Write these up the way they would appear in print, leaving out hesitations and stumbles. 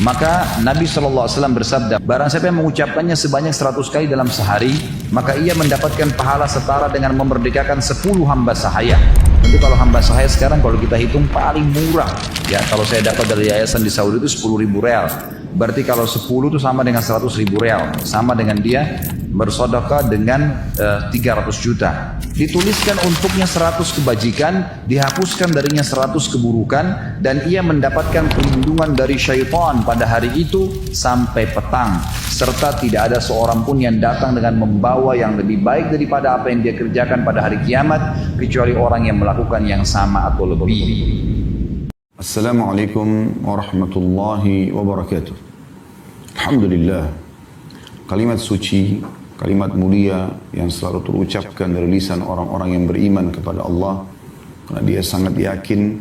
Maka Nabi SAW bersabda, barang siapa yang mengucapkannya sebanyak 100 kali dalam sehari, maka ia mendapatkan pahala setara dengan memerdekakan 10 hamba sahaya. Tentu kalau hamba sahaya sekarang kalau kita hitung paling murah, ya kalau saya dapat dari yayasan di Saudi itu 10.000 real. Berarti kalau 10 itu sama dengan 100.000 real, sama dengan dia bersedekah dengan 300 juta. Dituliskan untuknya 100 kebajikan, dihapuskan darinya 100 keburukan, dan ia mendapatkan perlindungan dari syaitan pada hari itu sampai petang. Serta tidak ada seorang pun yang datang dengan membawa yang lebih baik daripada apa yang dia kerjakan pada hari kiamat, kecuali orang yang melakukan yang sama atau lebih. Assalamualaikum warahmatullahi wabarakatuh. Alhamdulillah, kalimat suci, kalimat mulia yang selalu terucapkan dari lisan orang-orang yang beriman kepada Allah, karena dia sangat yakin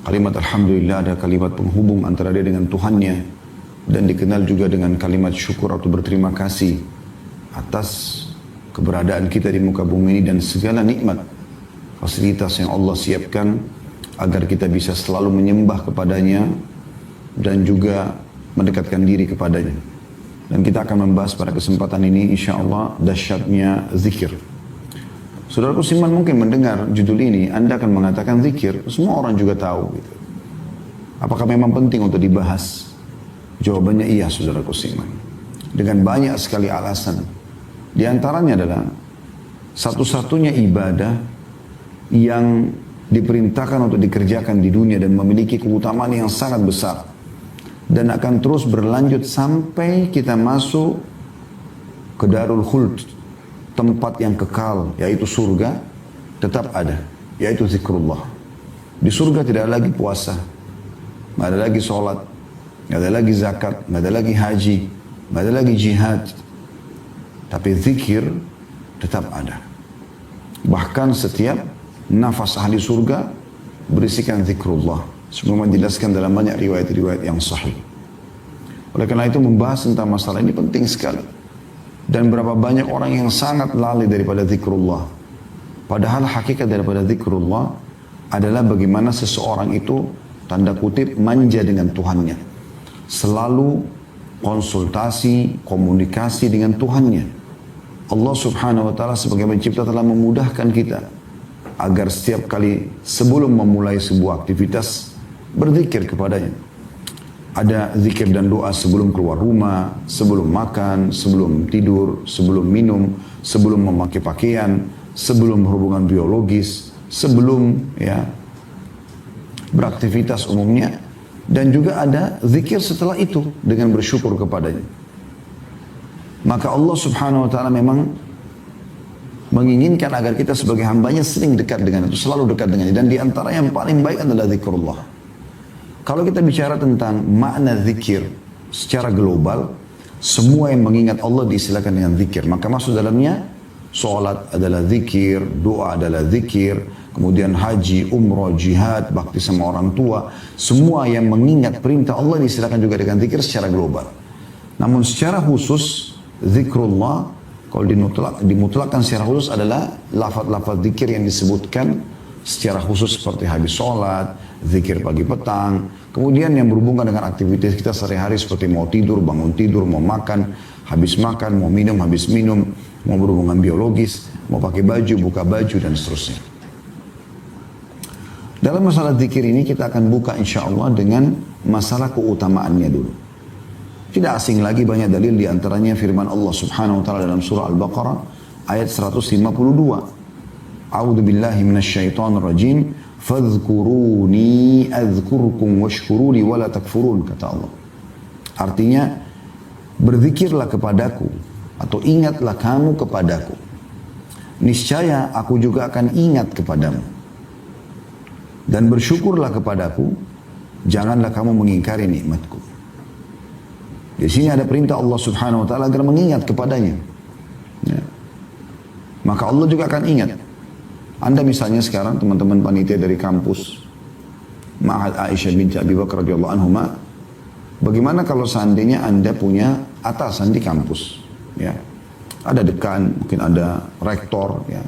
kalimat Alhamdulillah ada kalimat penghubung antara dia dengan Tuhannya, dan dikenal juga dengan kalimat syukur atau berterima kasih atas keberadaan kita di muka bumi ini dan segala nikmat fasilitas yang Allah siapkan agar kita bisa selalu menyembah kepadanya dan juga mendekatkan diri kepadanya. Dan kita akan membahas pada kesempatan ini insyaAllah dahsyatnya zikir. Saudaraku Siman mungkin mendengar judul ini, Anda akan mengatakan zikir, semua orang juga tahu gitu. Apakah memang penting untuk dibahas? Jawabannya iya saudaraku Siman, dengan banyak sekali alasan. Di antaranya adalah satu-satunya ibadah yang diperintahkan untuk dikerjakan di dunia dan memiliki keutamaan yang sangat besar dan akan terus berlanjut sampai kita masuk ke Darul Khuld, tempat yang kekal, yaitu surga, tetap ada, yaitu zikrullah. Di surga tidak ada lagi puasa, tidak ada lagi sholat, tidak ada lagi zakat, tidak ada lagi haji, tidak ada lagi jihad, tapi zikir tetap ada. Bahkan setiap nafas ahli surga berisikan zikrullah, sebagaimana dijelaskan dalam banyak riwayat-riwayat yang sahih. Oleh karena itu membahas tentang masalah ini penting sekali. Dan berapa banyak orang yang sangat lalai daripada zikrullah. Padahal hakikat daripada zikrullah adalah bagaimana seseorang itu tanda kutip manja dengan Tuhannya. Selalu konsultasi, komunikasi dengan Tuhannya. Allah subhanahu wa ta'ala sebagai pencipta telah memudahkan kita agar setiap kali sebelum memulai sebuah aktivitas berzikir kepadanya. Ada zikir dan doa sebelum keluar rumah, sebelum makan, sebelum tidur, sebelum minum, sebelum memakai pakaian, sebelum hubungan biologis, sebelum beraktivitas umumnya, dan juga ada zikir setelah itu dengan bersyukur kepadanya. Maka Allah subhanahu wa ta'ala memang menginginkan agar kita sebagai hambanya sering dekat dengan itu, selalu dekat dengannya. Dan di antara yang paling baik adalah zikrullah. Kalau kita bicara tentang makna zikir secara global, semua yang mengingat Allah diistilahkan dengan zikir. Maka masuk dalamnya, sholat adalah zikir, doa adalah zikir, kemudian haji, umrah, jihad, bakti sama orang tua. Semua yang mengingat perintah Allah diistilahkan juga dengan zikir secara global. Namun secara khusus, zikrullah kalau dimutlakkan secara khusus adalah lafaz-lafaz zikir yang disebutkan secara khusus seperti habis sholat, zikir pagi petang, kemudian yang berhubungan dengan aktivitas kita sehari-hari seperti mau tidur, bangun tidur, mau makan, habis makan, mau minum, habis minum, mau berhubungan biologis, mau pakai baju, buka baju, dan seterusnya. Dalam masalah zikir ini kita akan buka insya Allah dengan masalah keutamaannya dulu. Tidak asing lagi banyak dalil diantaranya firman Allah subhanahu wa ta'ala dalam surah Al-Baqarah ayat 152. A'udzu billahi minasyaitonir rajim. Fadhkuruni adzkurkum washkuruli wala takfurun, kata Allah. Artinya berzikirlah kepadaku atau ingatlah kamu kepadaku. Niscaya aku juga akan ingat kepadamu. Dan bersyukurlah kepadaku, janganlah kamu mengingkari nikmatku. Di sini ada perintah Allah subhanahu wa ta'ala agar mengingat kepadanya. Ya. Maka Allah juga akan ingat. Anda misalnya sekarang teman-teman panitia dari kampus Ma'had Aisyah binti Abi Bakar radhiyallahu anhuma, bagaimana kalau seandainya Anda punya atasan di kampus, ya. Ada dekan, mungkin ada rektor, ya.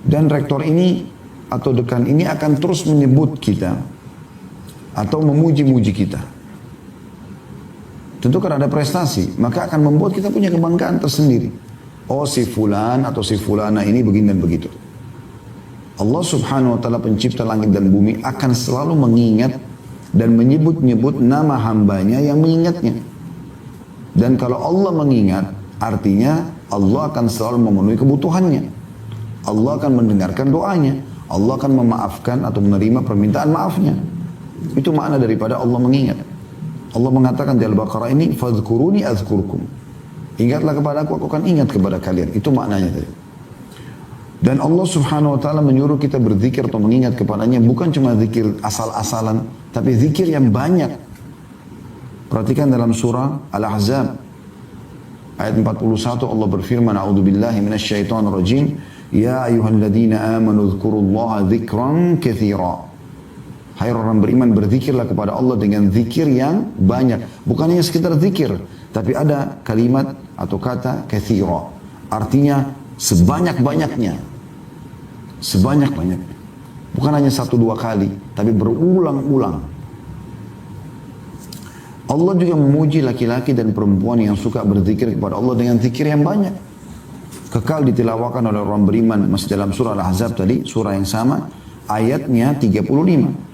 Dan rektor ini atau dekan ini akan terus menyebut kita atau memuji-muji kita. Tentu karena ada prestasi, maka akan membuat kita punya kebanggaan tersendiri. Oh si fulan atau si fulana ini begini dan begitu. Allah subhanahu wa ta'ala pencipta langit dan bumi akan selalu mengingat dan menyebut-nyebut nama hambanya yang mengingatnya. Dan kalau Allah mengingat, artinya Allah akan selalu memenuhi kebutuhannya. Allah akan mendengarkan doanya. Allah akan memaafkan atau menerima permintaan maafnya. Itu makna daripada Allah mengingat. Allah mengatakan di Al-Baqarah ini, "Fadhkuruni azkurkum." Ingatlah kepada aku akan ingat kepada kalian. Itu maknanya tadi. Dan Allah subhanahu wa ta'ala menyuruh kita berzikir atau mengingat kepadanya bukan cuma zikir asal-asalan, tapi zikir yang banyak. Perhatikan dalam surah Al-Ahzab ayat 41 Allah berfirman, "A'udzubillahi minasyaitonirrajim, ya ayyuhalladzina amanu dzkurullaha dzikran katsira." Hai orang beriman, berzikirlah kepada Allah dengan zikir yang banyak. Bukan hanya sekedar zikir, tapi ada kalimat atau kata katsira. Artinya sebanyak-banyaknya. Sebanyak-banyaknya. Bukan hanya 1-2 kali, tapi berulang-ulang. Allah juga memuji laki-laki dan perempuan yang suka berzikir kepada Allah dengan zikir yang banyak. Kekal ditilawakan oleh orang beriman masih dalam surah Al-Ahzab tadi, surah yang sama, ayatnya 35.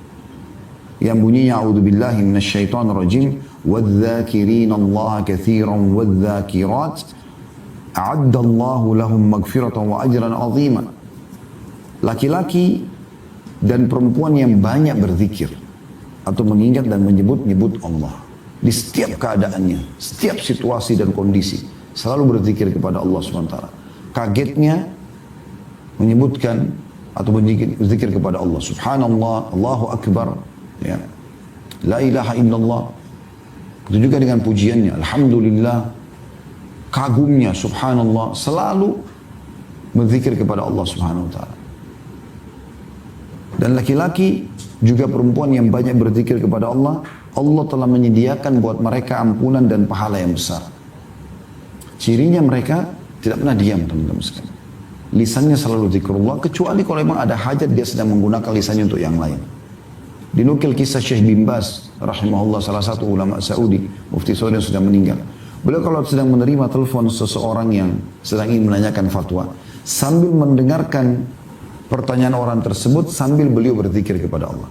Yang bunyinya, "A'udzubillahi minasyaitonirrajim, wadh-dzakirinallaha katsiran wadh-dzakirat, a'addallahu lahum maghfiratan wa ajran 'azima." Laki-laki dan perempuan yang banyak berzikir atau mengingat dan menyebut-nyebut Allah di setiap keadaannya, setiap situasi dan kondisi, selalu berzikir kepada Allah SWT. Kagetnya menyebutkan atau berzikir kepada Allah, Subhanallah, Allahu Akbar, ya, La ilaha illallah. Itu juga dengan pujiannya, Alhamdulillah, kagumnya, Subhanallah, selalu berzikir kepada Allah Subhanahu Wa Taala. Dan laki-laki juga perempuan yang banyak berzikir kepada Allah, Allah telah menyediakan buat mereka ampunan dan pahala yang besar. Cirinya mereka tidak pernah diam, teman-teman sekalian. Lisannya selalu zikrullah, kecuali kalau memang ada hajat dia sedang menggunakan lisannya untuk yang lain. Dinukil kisah Syekh bin Baz rahimahullah, salah satu ulama Saudi, mufti Saudi yang sudah meninggal. Beliau kalau sedang menerima telepon seseorang yang sedang ingin menanyakan fatwa, sambil mendengarkan pertanyaan orang tersebut, sambil beliau berzikir kepada Allah.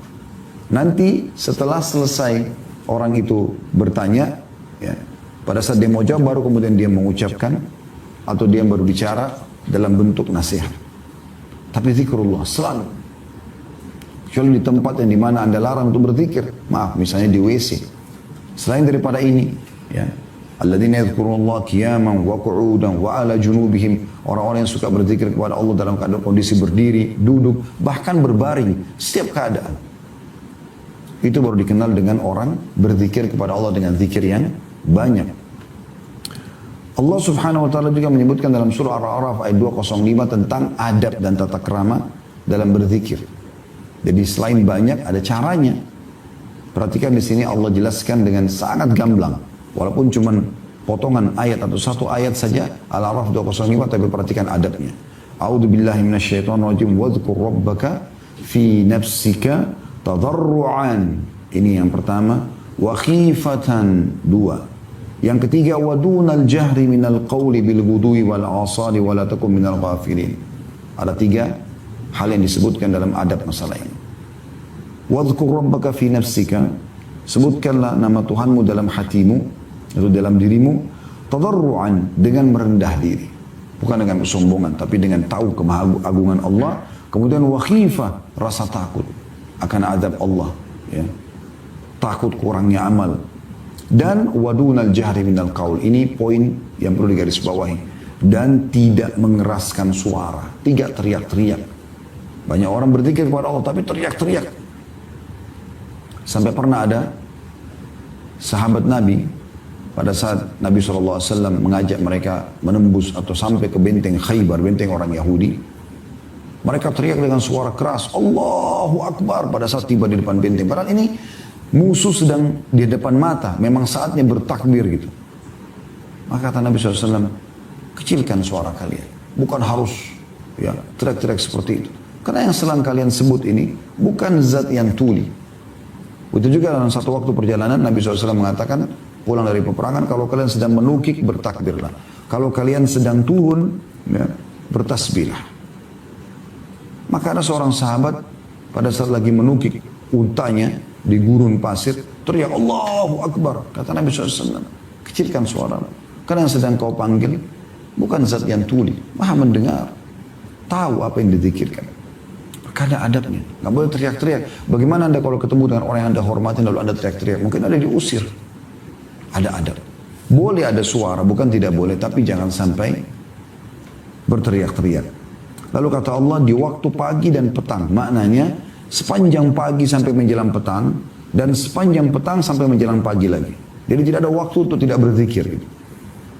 Nanti setelah selesai orang itu bertanya, ya, pada saat dia mau jawab baru kemudian dia mengucapkan atau dia berbicara dalam bentuk nasihat. Tapi zikrullah selalu. Kecuali di tempat yang dimana anda larang untuk berzikir, maaf, misalnya di WC. Selain daripada ini, ya, alladzina yadhkurullaha qiyaman wa qu'udan wa ala junubihim, orang-orang yang suka berzikir kepada Allah dalam keadaan kondisi berdiri, duduk, bahkan berbaring, setiap keadaan. Itu baru dikenal dengan orang berzikir kepada Allah dengan zikir yang banyak. Allah subhanahu wa ta'ala juga menyebutkan dalam surah Al-A'raf ayat 205 tentang adab dan tata krama dalam berzikir. Jadi selain banyak ada caranya. Perhatikan di sini Allah jelaskan dengan sangat gamblang. Walaupun cuma potongan ayat atau satu ayat saja Al-A'raf 205, tapi perhatikan adabnya. A'udzu billahi minasyaitonir rajim wadhkur rabbaka fi nafsika tadarruan. Ini yang pertama. Wa khifatan, dua. Yang ketiga, wadunal jahri minal qawli bil ghudwi wal asali wa la takum minal ghafilin. Ada 3 hal yang disebutkan dalam adab masalah ini. Wadhkur rabbaka fi nafsika, sebutkanlah nama Tuhanmu dalam hatimu atau dalam dirimu, tadarruan, dengan merendah diri, bukan dengan kesombongan, tapi dengan tahu kemahagungan Allah. Kemudian wa khifah, rasa takut akan azab Allah, ya, takut kurangnya amal. Dan wadunal jahri minal qaul, ini poin yang perlu digarisbawahi, dan tidak mengeraskan suara, tidak teriak-teriak. Banyak orang berzikir kepada Allah tapi teriak-teriak. Sampai pernah ada sahabat Nabi pada saat Nabi SAW mengajak mereka menembus atau sampai ke benteng Khaybar, benteng orang Yahudi. Mereka teriak dengan suara keras, Allahu Akbar, pada saat tiba di depan benteng. Padahal ini musuh sedang di depan mata, memang saatnya bertakbir gitu. Maka kata Nabi SAW, kecilkan suara kalian, bukan harus ya teriak-teriak seperti itu. Karena yang sedang kalian sebut ini bukan zat yang tuli. Itu juga dalam satu waktu perjalanan Nabi SAW mengatakan, pulang dari peperangan, kalau kalian sedang menukik, bertakbirlah. Kalau kalian sedang turun, ya, bertasbihlah. Maka ada seorang sahabat pada saat lagi menukik untanya di gurun pasir, teriak Allahu Akbar. Kata Nabi SAW, kecilkan suara. Karena yang sedang kau panggil bukan zat yang tuli, maha mendengar, tahu apa yang dizikirkan. Maka ada adabnya, nggak boleh teriak-teriak. Bagaimana anda kalau ketemu dengan orang yang anda hormati lalu anda teriak-teriak? Mungkin ada diusir. Ada adab. Boleh ada suara, bukan tidak boleh, tapi jangan sampai berteriak-teriak. Lalu kata Allah di waktu pagi dan petang, maknanya sepanjang pagi sampai menjelang petang dan sepanjang petang sampai menjelang pagi lagi. Jadi tidak ada waktu untuk tidak berzikir. Gitu.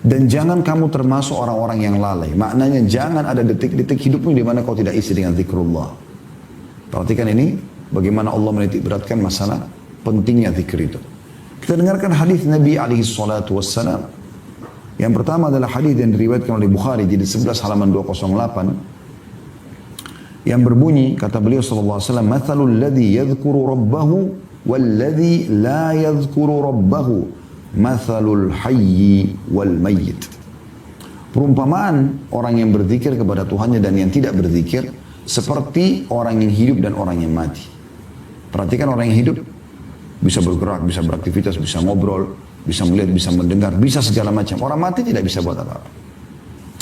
Dan jangan kamu termasuk orang-orang yang lalai. Maknanya jangan ada detik-detik hidupmu di mana kau tidak isi dengan zikrullah. Perhatikan ini, bagaimana Allah menitik beratkan masalah pentingnya zikir itu. Kita dengarkan hadis Nabi SAW. Yang pertama adalah hadis yang diriwayatkan oleh Bukhari, jadi 11 halaman 208. Yang berbunyi, kata beliau SAW, Mathalul ladhi yadhkuru rabbahu walladhi la yadhkuru rabbahu. Mathalul hayyi wal mayyit. Perumpamaan orang yang berzikir kepada Tuhannya dan yang tidak berzikir seperti orang yang hidup dan orang yang mati. Perhatikan orang yang hidup bisa bergerak, bisa beraktivitas, bisa ngobrol, bisa melihat, bisa mendengar, bisa segala macam. Orang mati tidak bisa buat apa-apa.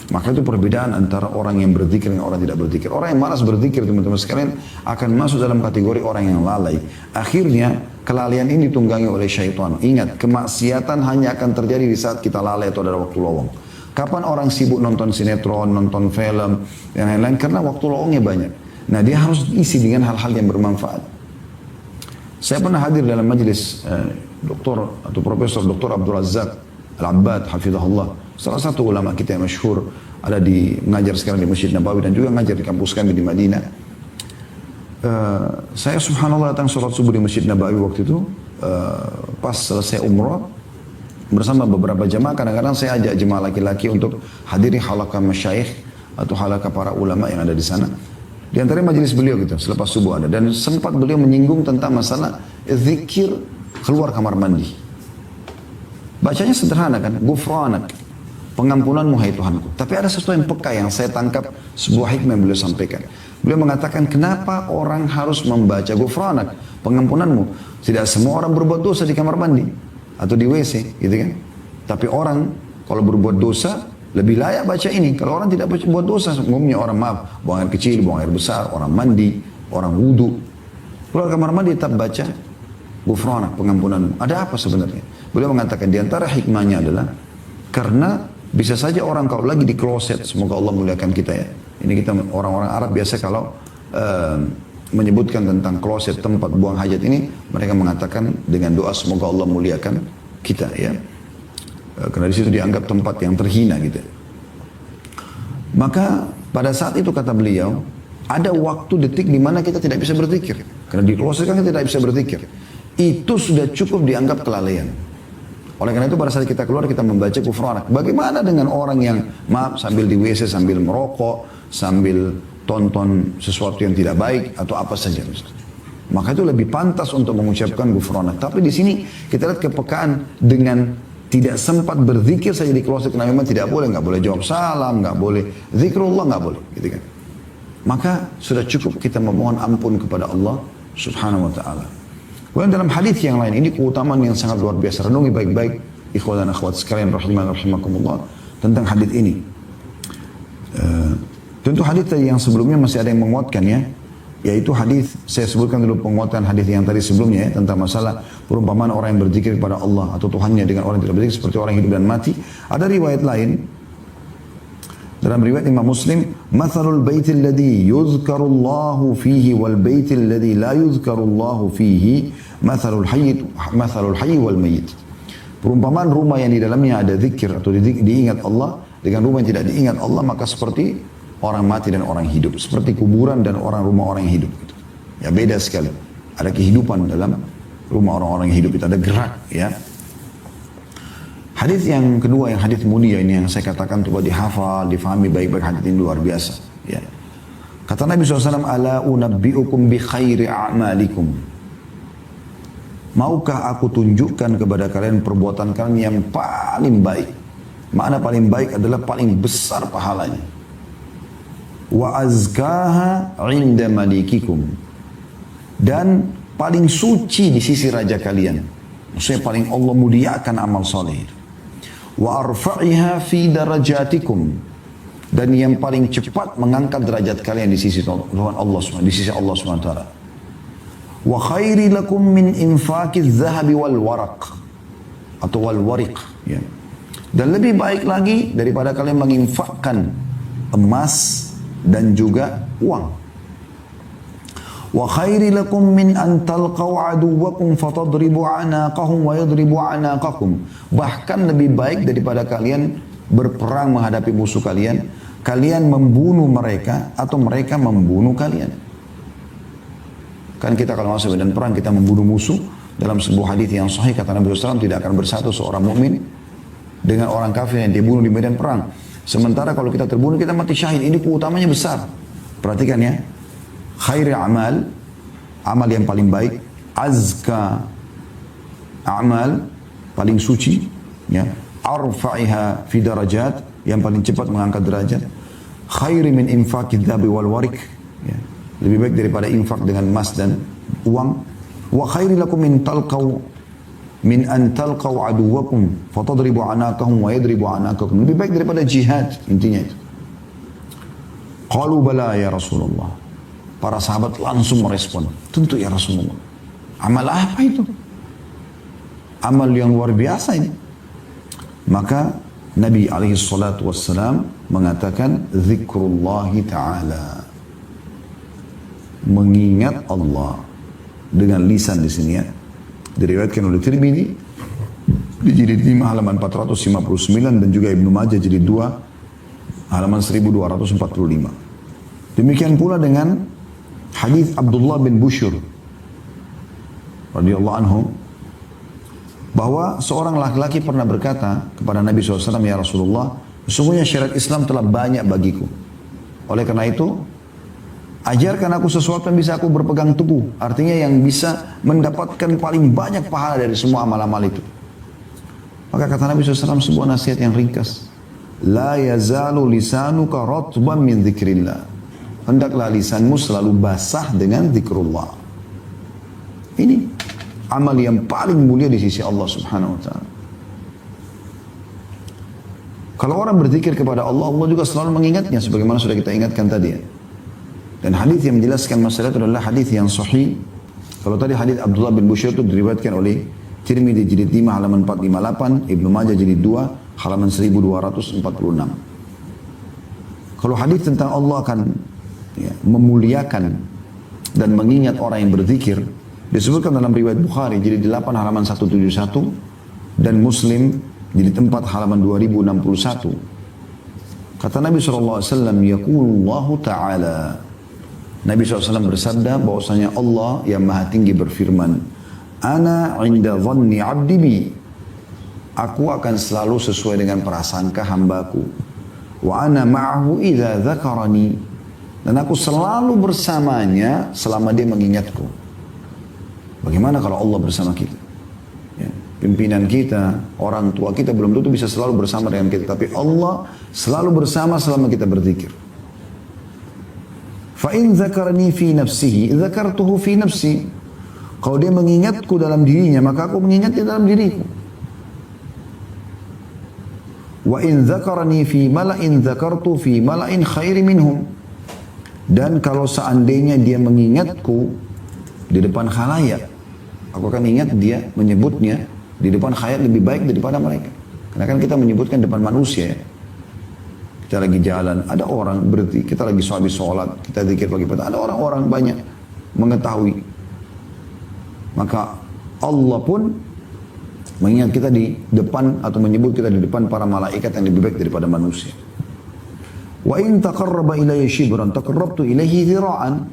Maka itu perbedaan antara orang yang berzikir dengan orang tidak berzikir. Orang yang malas berzikir, teman-teman sekalian, akan masuk dalam kategori orang yang lalai. Akhirnya kelalaian ini ditunggangi oleh syaitan. Ingat, kemaksiatan hanya akan terjadi di saat kita lalai atau ada waktu lowong. Kapan orang sibuk nonton sinetron, nonton film, dan lain-lain, karena waktu lowongnya banyak. Nah, dia harus isi dengan hal-hal yang bermanfaat. Saya pernah hadir dalam majelis Doktor atau Profesor Dr. Abdul Razak Al-Abbad, hafizahullah. Salah satu ulama kita yang masyhur, ada di mengajar sekarang di Masjid Nabawi dan juga mengajar di kampus kami di Madinah. Saya subhanallah datang sholat subuh di Masjid Nabawi waktu itu, pas selesai umrah, bersama beberapa jamaah. Kadang-kadang saya ajak jemaah laki-laki untuk hadiri halaqah masyayikh atau halaqah para ulama yang ada di sana. Di antara majelis beliau gitu, selepas subuh ada. Dan sempat beliau menyinggung tentang masalah zikir keluar kamar mandi. Bacanya sederhana kan, gufranak, pengampunanmu hai Tuhanku. Tapi ada sesuatu yang peka yang saya tangkap, sebuah hikmah yang beliau sampaikan. Beliau mengatakan, kenapa orang harus membaca gufranak, pengampunanmu? Tidak semua orang berbuat dosa di kamar mandi atau di WC, gitu kan? Tapi orang kalau berbuat dosa lebih layak baca ini. Kalau orang tidak buat dosa, umumnya orang buang air kecil, buang air besar, orang mandi, orang wudu. Keluar kamar mandi tetap baca gufranak, pengampunanmu. Ada apa sebenarnya? Beliau mengatakan di antara hikmahnya adalah karena bisa saja orang kalau lagi di kloset, semoga Allah muliakan kita ya. Ini kita orang-orang Arab biasa kalau menyebutkan tentang kloset, tempat buang hajat ini, mereka mengatakan dengan doa semoga Allah muliakan kita ya. Karena di situ dianggap tempat yang terhina gitu. Maka pada saat itu kata beliau, ada waktu detik di mana kita tidak bisa berzikir. Karena di kloset kan kita tidak bisa berzikir. Itu sudah cukup dianggap kelalaian. Oleh karena itu pada saat kita keluar kita membaca gufranak. Bagaimana dengan orang yang sambil di WC, sambil merokok, sambil tonton sesuatu yang tidak baik atau apa saja. Maka itu lebih pantas untuk mengucapkan gufranak. Tapi di sini kita lihat kepekaan dengan tidak sempat berzikir saja di kloset karena memang tidak boleh, nggak boleh jawab salam, nggak boleh zikrullah, nggak boleh, gitu kan. Maka sudah cukup kita memohon ampun kepada Allah Subhanahu wa taala. Kemudian dalam hadis yang lain, ini keutamaan yang sangat luar biasa. Renungi baik-baik, ikhwan dan akhwat sekalian rahimakumullah, tentang hadis ini. Tentu hadis tadi yang sebelumnya masih ada yang menguatkan ya, yaitu hadis, saya sebutkan dulu penguatan hadis yang tadi sebelumnya ya, tentang masalah perumpamaan orang yang berzikir kepada Allah atau Tuhannya dengan orang yang tidak berzikir seperti orang hidup dan mati. Ada riwayat lain, dalam riwayat Imam Muslim, "Mathalul baitil ladzi yuzkarullahu fihi wal baitil ladzi la yuzkarullahu fihi, mathalul hayy wal mayyit." Perumpamaan rumah yang di dalamnya ada zikir atau diingat Allah dengan rumah yang tidak diingat Allah, maka seperti orang mati dan orang hidup, seperti kuburan dan rumah orang yang hidup. Ya beda sekali. Ada kehidupan dalam rumah orang-orang yang hidup itu, ada gerak ya. Hadis yang kedua, yang hadis mulia ini yang saya katakan coba dihafal, difahami baik-baik, hadis ini luar biasa. Ya. Kata Nabi SAW, "Ala unabbi'ukum bi khairi a'malikum." Maukah aku tunjukkan kepada kalian perbuatan kalian yang paling baik? Makna paling baik adalah paling besar pahalanya. Wa azkaha inda malikikum. Dan paling suci di sisi raja kalian. Maksudnya paling Allah muliakan amal soleh. Wa arfa'iha fi darajatikum. Dan yang paling cepat mengangkat derajat kalian di sisi Allah SWT. Di sisi Allah SWT. Wa khairi lakum min infakiz zahabi wal waraq. Atau wal wariq. Ya. Dan lebih baik lagi daripada kalian menginfakkan emas dan juga uang. Wa khairi lakum min an talqaw aduwakum fatadribu anaqahum wa yadribu anaqakum. Bahkan lebih baik daripada kalian berperang menghadapi musuh kalian, kalian membunuh mereka atau mereka membunuh kalian. Kan kita kalau masuk medan perang kita membunuh musuh, dalam sebuah hadis yang sahih kata Nabi SAW tidak akan bersatu seorang mukmin dengan orang kafir yang dibunuh di medan perang. Sementara kalau kita terbunuh kita mati syahid. Ini keutamanya besar. Perhatikan ya. Khairi amal, amal yang paling baik. Azka amal, paling suci. Ya. Arfa'iha fi darajat, yang paling cepat mengangkat derajat. Khairi min infaqid dhabi wal warik. Ya. Lebih baik daripada infak dengan emas dan uang. Wa khairi lakum min an talqaw aduwakum fatadribu anaqahum wa yadribu anaqakum. Lebih baik daripada jihad, intinya itu. Qalu bala ya Rasulullah. Para sahabat langsung merespon, tentu ya Rasulullah. Amal apa itu? Amal yang luar biasa ini. Maka Nabi alaihi salatu wassalam mengatakan zikrullahi ta'ala. Mengingat Allah dengan lisan di sini ya. Diriwayatkan oleh Tirmidzi di jilid 5 halaman 459 dan juga Ibnu Majah jilid 2 halaman 1245. Demikian pula dengan hadis Abdullah bin Bushyr radhiyallahu anhu bahwa seorang laki-laki pernah berkata kepada Nabi SAW, ya Rasulullah, sesungguhnya syariat Islam telah banyak bagiku. Oleh karena itu, ajarkan aku sesuatu yang bisa aku berpegang teguh. Artinya yang bisa mendapatkan paling banyak pahala dari semua amal-amal itu. Maka kata Nabi SAW sebuah nasihat yang ringkas. La yazalu lisanuka ratban min dzikrillah. Hendaklah lisanmu selalu basah dengan zikrullah. Ini amal yang paling mulia di sisi Allah Subhanahu wa ta'ala. Kalau orang berzikir kepada Allah, Allah juga selalu mengingatnya sebagaimana sudah kita ingatkan tadi ya. Dan hadis yang menjelaskan masalah itu adalah hadis yang sahih. Kalau tadi hadis Abdullah bin Bushyr itu diriwayatkan oleh Tirmidzi jilid 5 halaman 458, Ibnu Majah jilid 2 halaman 1246. Kalau hadis tentang Allah akan ya, memuliakan dan mengingat orang yang berzikir, disebutkan dalam riwayat Bukhari jilid 8 halaman 171 dan Muslim jilid 4 halaman 2061. Kata Nabi SAW, yaqulullahu ta'ala, Nabi SAW bersabda bahwasanya Allah yang maha tinggi berfirman, Ana inda dhanni abdi bi. Aku akan selalu sesuai dengan prasangka hambaku. Wa ana ma'ahu idza dzakarani. Dan aku selalu bersamanya selama dia mengingatku. Bagaimana kalau Allah bersama kita? Ya, pimpinan kita, orang tua kita belum tentu bisa selalu bersama dengan kita. Tapi Allah selalu bersama selama kita berzikir. Fa'in zakarani fi nafsihi, zakartuhu fi nafsi. Kalau dia mengingatku dalam dirinya, maka aku mengingatnya dalam diriku. Wa in zakarani fi mala'in, zakartu fi mala'in khairi minhum. Dan kalau seandainya dia mengingatku di depan khalayak, aku akan ingat dia menyebutnya di depan khalayak lebih baik daripada mereka. Karena kan kita menyebutkan depan manusia ya. Kita lagi jalan, ada orang berhenti, kita lagi habis sholat, kita zikir pagi petang, ada orang-orang banyak mengetahui. Maka Allah pun mengingat kita di depan atau menyebut kita di depan para malaikat yang lebih baik daripada manusia. Wa in taqarraba ilayya shibran taqarrabtu ilayhi dhira'an.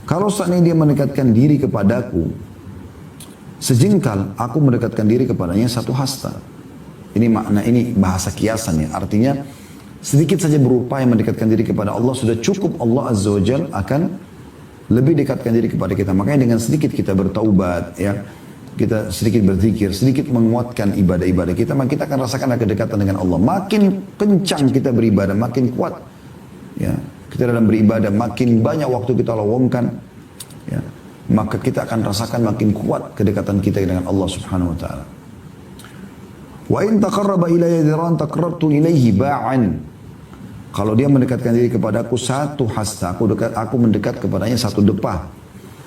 Kalau seandainya dia mendekatkan diri kepadaku sejengkal, aku mendekatkan diri kepadanya satu hasta. Ini makna, ini bahasa kiasan ya. Artinya sedikit saja berupaya mendekatkan diri kepada Allah, sudah cukup Allah Azza wa Jal akan lebih dekatkan diri kepada kita. Makanya dengan sedikit kita bertaubat ya, kita sedikit berzikir, sedikit menguatkan ibadah-ibadah kita, maka kita akan rasakan ada kedekatan dengan Allah. Makin kencang kita beribadah, makin kuat ya, kita dalam beribadah, makin banyak waktu kita luangkan ya, maka kita akan rasakan makin kuat kedekatan kita dengan Allah Subhanahu wa taala. Wa in taqarraba ilayya dhiran taqarrabtu ilayhi ba'an. Kalau dia mendekatkan diri kepadaku satu hasta, aku mendekat kepadanya satu depah.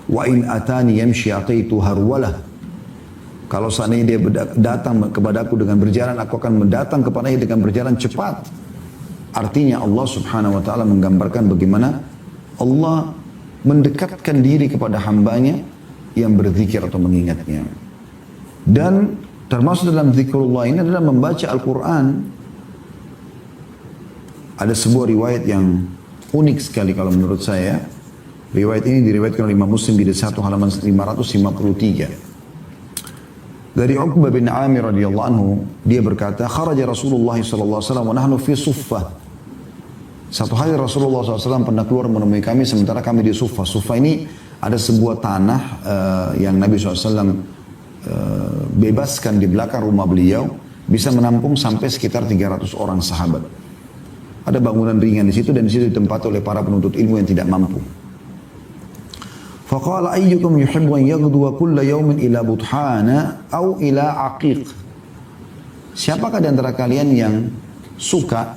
Wa in atani yamshi ataitu harwalah. Kalau seandainya dia datang kepadaku dengan berjalan, aku akan mendatang kepadanya dengan berjalan cepat. Artinya Allah Subhanahu wa taala menggambarkan bagaimana Allah mendekatkan diri kepada hambanya yang berzikir atau mengingatnya. Dan termasuk dalam zikrullah ini adalah membaca Al-Quran. Ada sebuah riwayat yang unik sekali kalau menurut saya. Riwayat ini diriwayatkan oleh Imam Muslim di 1 halaman 553. Dari Uqbah bin Amir radhiyallahu anhu, dia berkata, kharaja Rasulullah sallallahu alaihi wasallam wa nahnu fi suffah. Satu hari Rasulullah SAW pernah keluar menemui kami sementara kami di Suffah. Suffah ini ada sebuah tanah yang Nabi SAW bebaskan di belakang rumah beliau, bisa menampung sampai sekitar 300 orang sahabat. Ada bangunan ringan di situ dan di situ ditempati oleh para penuntut ilmu yang tidak mampu. Faqala ayyukum yuhibbu an yaghduwa kulla yawmin ila buthana aw ila aqiq. Siapakah di antara kalian yang suka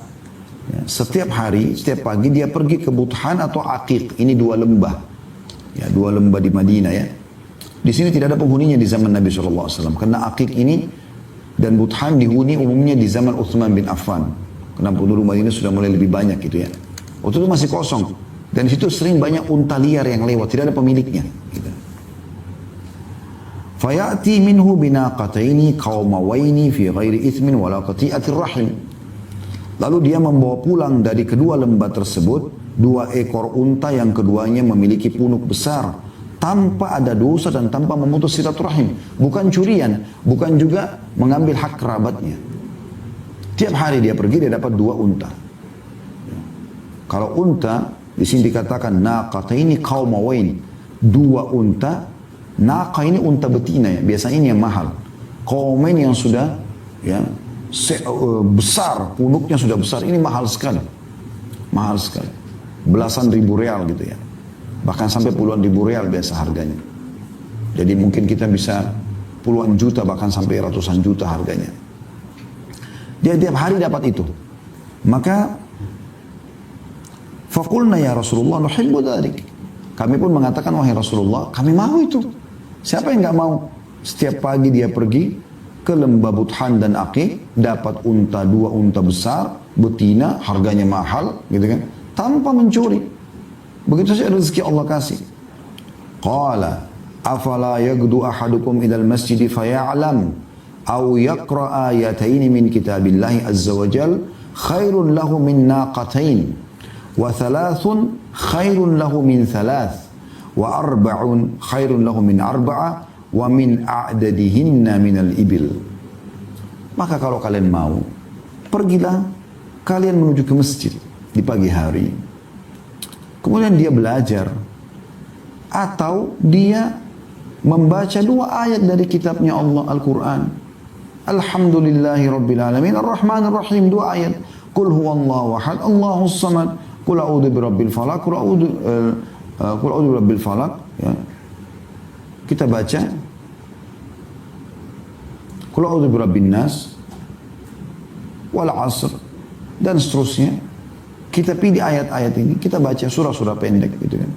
ya, setiap hari, setiap pagi dia pergi ke Buthan atau Aqiq? Ini dua lembah. Ya, dua lembah di Madinah ya. Di sini tidak ada penghuninya di zaman Nabi SAW. Karena Aqiq ini dan Buthan dihuni umumnya di zaman Uthman bin Affan. Karena penduduk Madinah sudah mulai lebih banyak gitu ya. Waktu itu masih kosong. Dan di situ sering banyak unta liar yang lewat, tidak ada pemiliknya. Gitu. Fayati minhu binaqataini qaumawaini fi ghairi ithmin wala qati'atir rahim. Lalu dia membawa pulang dari kedua lembah tersebut 2 ekor unta yang keduanya memiliki punuk besar tanpa ada dosa dan tanpa memutus silaturahim. Bukan curian, bukan juga mengambil hak kerabatnya. Tiap hari dia pergi, dia dapat 2 unta. Kalau unta, di sini dikatakan naqataini qaumawain, 2 unta. Naqa ini unta betina ya, biasanya ini yang mahal. Qaumain yang sudah ya besar, punuknya sudah besar, ini mahal sekali. Mahal sekali. Belasan ribu real gitu ya. Bahkan sampai puluhan ribu real biasa harganya. Jadi mungkin kita bisa puluhan juta, bahkan sampai ratusan juta harganya. Dia tiap hari dapat itu. Maka faqulna ya Rasulullah nuhibbu dzalik. Kami pun mengatakan, wahai Rasulullah, kami mau itu. Siapa yang enggak mau? Setiap pagi dia pergi ke lembah Buthan dan Aqiq, dapat unta, 2 unta besar, betina, harganya mahal, gitu kan? Tanpa mencuri. Begitu saja rezeki Allah kasih. Qala afala yaghdu ahadukum ilal masjid faya'lam aw yaqra ayatayn min kitabillahi azza wa jal khairun lahu min naqatain wa thalathun khairun lahu min thalath wa arba'un khairun lahu min arba'a wa min a'dadihinna minal ibil. Maka kalau kalian mau, pergilah kalian menuju ke masjid di pagi hari. Kemudian dia belajar atau dia membaca 2 ayat dari kitabnya Allah Al-Quran. Alhamdulillahi Rabbil Alamin Ar-Rahman Ar-Rahim, 2 ayat. Qul huwallahu ahad Allahus samad Qul a'udhu birabbil falaq Qul a'udhu birabbil falaq ya. Kita baca Qul a'udhu birabbin nas wal asr dan seterusnya. Kita pilih ayat-ayat ini, kita baca surah-surah pendek gitu kan.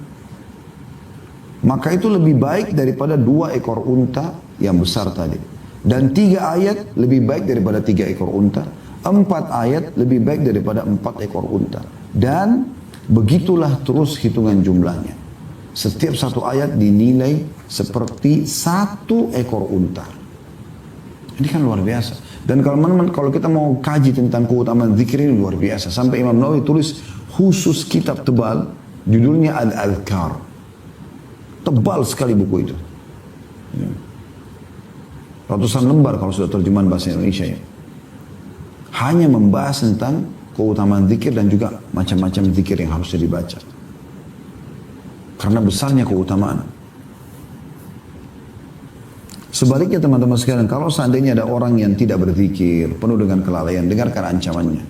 Maka itu lebih baik daripada 2 ekor unta yang besar tadi. Dan 3 ayat lebih baik daripada 3 ekor unta. 4 ayat lebih baik daripada 4 ekor unta. Dan begitulah terus hitungan jumlahnya. Setiap 1 ayat dinilai seperti 1 ekor unta. Ini kan luar biasa. Dan kalau kita mau kaji tentang keutamaan zikir ini luar biasa. Sampai Imam Nawawi tulis khusus kitab tebal, judulnya Al-Adhkar. Tebal sekali buku itu. Ratusan lembar kalau sudah terjemahan bahasa Indonesia ya. Hanya membahas tentang keutamaan zikir dan juga macam-macam zikir yang harus dibaca. Karena besarnya keutamaan. Sebaliknya teman-teman sekalian, kalau seandainya ada orang yang tidak berzikir, penuh dengan kelalaian, dengarkan ancamannya.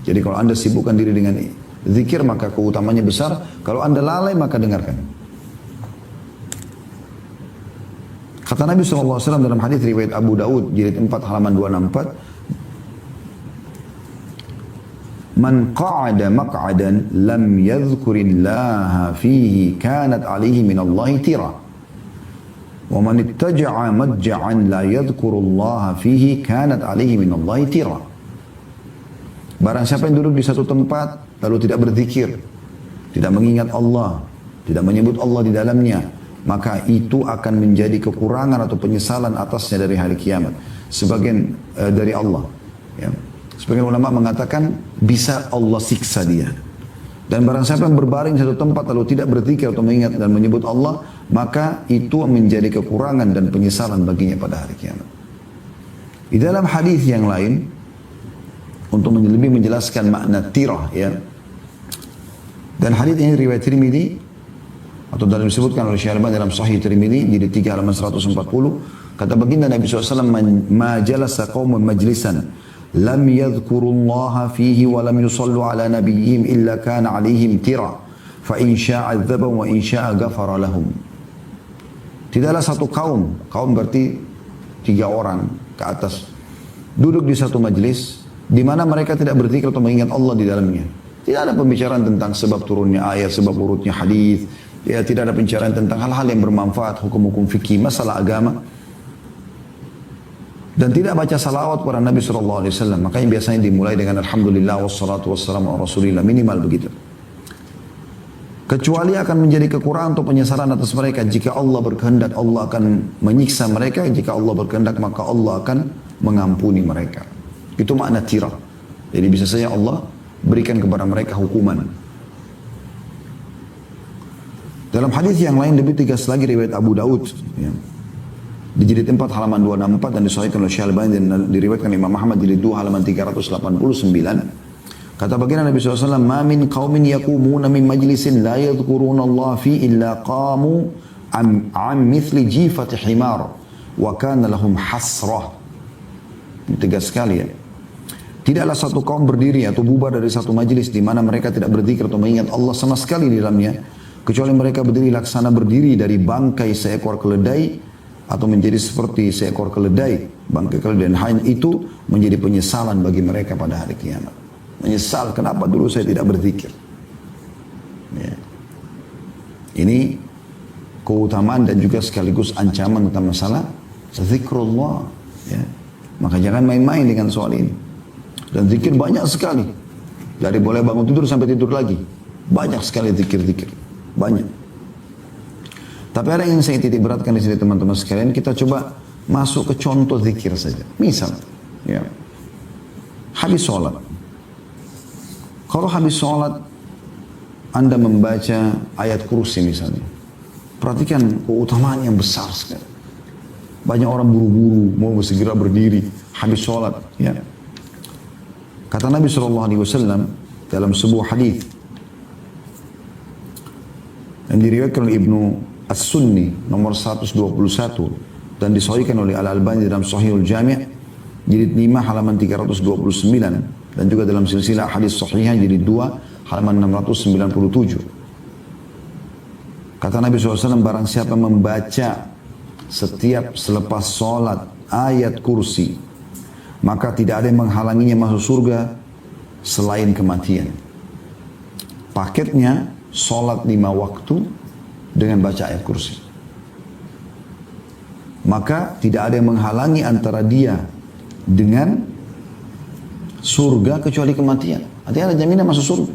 Jadi kalau anda sibukkan diri dengan zikir, maka keutamanya besar. Kalau anda lalai, maka dengarkan. Kata Nabi SAW dalam hadis riwayat Abu Daud, jilid 4 halaman 264, Man qa'ada maq'adan lam yadhkurillaha fihi kanat alihi minallahi tira. Wa man ittaja'a madja'an la yadhkurullaha fihi kanat alihi minallahi tira. Barang siapa yang duduk di satu tempat lalu tidak berzikir, tidak mengingat Allah, tidak menyebut Allah di dalamnya, maka itu akan menjadi kekurangan atau penyesalan atasnya dari hari kiamat. Sebagian dari Allah. Ya. Sebagian ulama mengatakan bisa Allah siksa dia. Dan barang siapa yang berbaring di satu tempat lalu tidak berzikir atau mengingat dan menyebut Allah, maka itu menjadi kekurangan dan penyesalan baginya pada hari kiamat. Di dalam hadis yang lain, untuk lebih menjelaskan makna tirah, ya. Dan hadis ini riwayat Tirmidzi atau dalam disebutkan oleh Syekh Al-Albani dalam Sahih Tirmidzi jilid 3 halaman 140, kata baginda Nabi SAW, ma jalasa qaumun majlisan lam yadhkurullaha fihi wa lam yusallu ala nabiyyihim illa kana alaihim tira fa in syaa 'adzabahum wa in syaa ghafara lahum. Tidaklah satu kaum berarti 3 orang ke atas, duduk di satu majlis di mana mereka tidak berzikir atau mengingat Allah di dalamnya. Tidak ada pembicaraan tentang sebab turunnya ayat, sebab urutnya hadis. Ya, tidak ada pembicaraan tentang hal-hal yang bermanfaat, hukum-hukum fikih, masalah agama. Dan tidak baca salawat kepada Nabi SAW. Makanya biasanya dimulai dengan Alhamdulillah wassalatu wassalamu ala Rasulillah. Minimal begitu. Kecuali akan menjadi kekurangan atau penyesalan atas mereka. Jika Allah berkehendak, Allah akan menyiksa mereka. Jika Allah berkehendak, maka Allah akan mengampuni mereka. Itu makna tirah. Jadi bisa saja Allah berikan kepada mereka hukuman. Dalam hadis yang lain lebih tegas lagi riwayat Abu Daud, ya. Di jilid 4 halaman 264 dan disahihkan oleh Syekh Al-Albani dan diriwayatkan Imam Ahmad jilid 2 halaman 389. Kata baginda Nabi SAW, Ma min qawmin yakumuna min majlisin la yadhkuruna Allah fi illa qamu am mithli jifati himar wa kana lahum hasrah. Ini tegas sekali, ya. Tidaklah satu kaum berdiri atau bubar dari satu majlis di mana mereka tidak berzikir atau mengingat Allah sama sekali di dalamnya, kecuali mereka berdiri laksana berdiri dari bangkai seekor keledai, atau menjadi seperti seekor keledai, bangkai keledai. Dan hal itu menjadi penyesalan bagi mereka pada hari kiamat. Menyesal, kenapa dulu saya tidak berzikir. Ya. Ini keutamaan dan juga sekaligus ancaman tentang masalah zikrullah. Ya. Maka jangan main-main dengan soal ini. Dan zikir banyak sekali. Dari boleh bangun tidur sampai tidur lagi. Banyak sekali zikir-zikir. Banyak. Tapi ada yang saya titik beratkan di sini teman-teman sekalian. Kita coba masuk ke contoh zikir saja. Misal, ya, habis sholat. Kalau habis sholat, Anda membaca ayat kursi misalnya. Perhatikan keutamaan yang besar sekali. Banyak orang buru-buru mau segera berdiri habis sholat. Ya. Kata Nabi SAW dalam sebuah hadis yang diriwayatkan oleh Ibnu As-Sunni nomor 121 dan disahihkan oleh Al-Albani dalam Sahihul Jami' jilid 5 halaman 329 dan juga dalam silsilah hadis sahihah jilid 2 halaman 697. Kata Nabi SAW, barang siapa membaca setiap selepas sholat ayat kursi, maka tidak ada yang menghalanginya masuk surga selain kematian. Paketnya sholat 5 waktu dengan baca ayat kursi. Maka tidak ada yang menghalangi antara dia dengan surga kecuali kematian. Artinya ada jaminan masuk surga.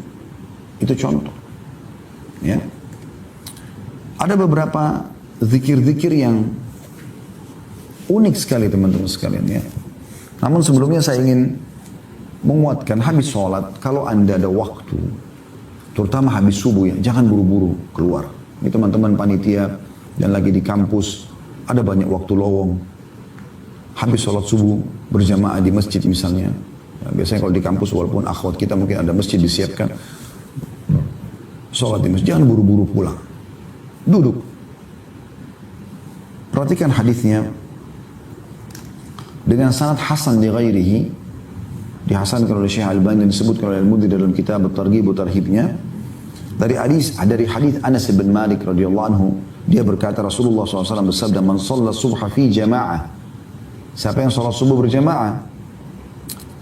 Itu contoh. Ya. Ada beberapa zikir-zikir yang unik sekali teman-teman sekalian, ya. Namun sebelumnya saya ingin menguatkan habis sholat, kalau Anda ada waktu, terutama habis subuh, ya, jangan buru-buru keluar. Ini teman-teman panitia dan lagi di kampus, ada banyak waktu lowong. Habis sholat subuh berjamaah di masjid misalnya. Ya, biasanya kalau di kampus walaupun akhwat kita mungkin ada masjid disiapkan. Sholat di masjid, jangan buru-buru pulang. Duduk. Perhatikan hadisnya dengan sanad hasan li ghairihi, dihasankan oleh Syekh Al-Albani dan disebutkan oleh Al-Mudhi dalam kitab At-Targhib wa Tarhibnya, dari hadis Anas bin Malik radhiyallahu anhu, dia berkata Rasulullah SAW bersabda, man shalla subha fi jama'ah, siapa yang salat subuh berjamaah,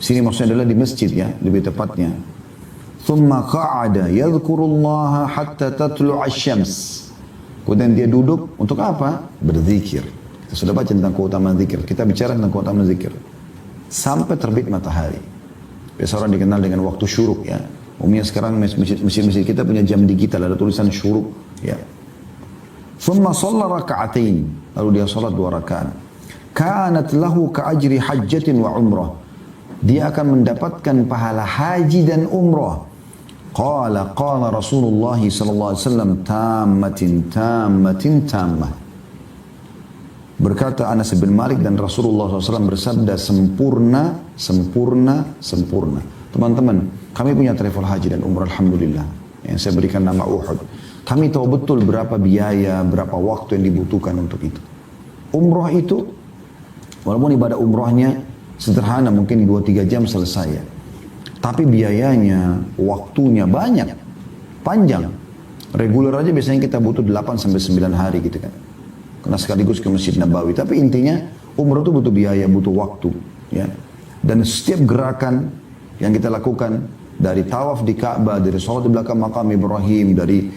sini maksudnya adalah di masjid ya, lebih tepatnya, thumma qa'ada yadhkurullaha hatta tatlu'a asy-syams, kemudian dia duduk untuk apa? Berzikir. Kita sudah baca tentang keutamaan zikir, kita bicara tentang keutamaan zikir sampai terbit matahari. Biasa orang dikenal dengan waktu syuruk ya. Umumnya sekarang masjid-masjid kita punya jam digital, ada tulisan syuruk ya. Thumma shalla raka'atain, lalu dia salat 2 rakaat. Kanat lahu ka'ajri hajjatin wa umrah, dia akan mendapatkan pahala haji dan umrah. Qala Rasulullah sallallahu alaihi wasallam tammatin tammah. Berkata Anas bin Malik, dan Rasulullah SAW bersabda sempurna. Teman-teman, kami punya travel haji dan umrah alhamdulillah, yang saya berikan nama Uhud. Kami tahu betul berapa biaya, berapa waktu yang dibutuhkan untuk itu. Umrah itu, walaupun ibadah umrahnya sederhana, mungkin 2-3 jam selesai ya, tapi biayanya, waktunya banyak, panjang. Reguler aja biasanya kita butuh 8-9 hari gitu kan, karena sekaligus ke Masjid Nabawi. Tapi intinya umrah itu butuh biaya, butuh waktu ya. Dan setiap gerakan yang kita lakukan, dari tawaf di Ka'bah, dari sholat di belakang makam Ibrahim, dari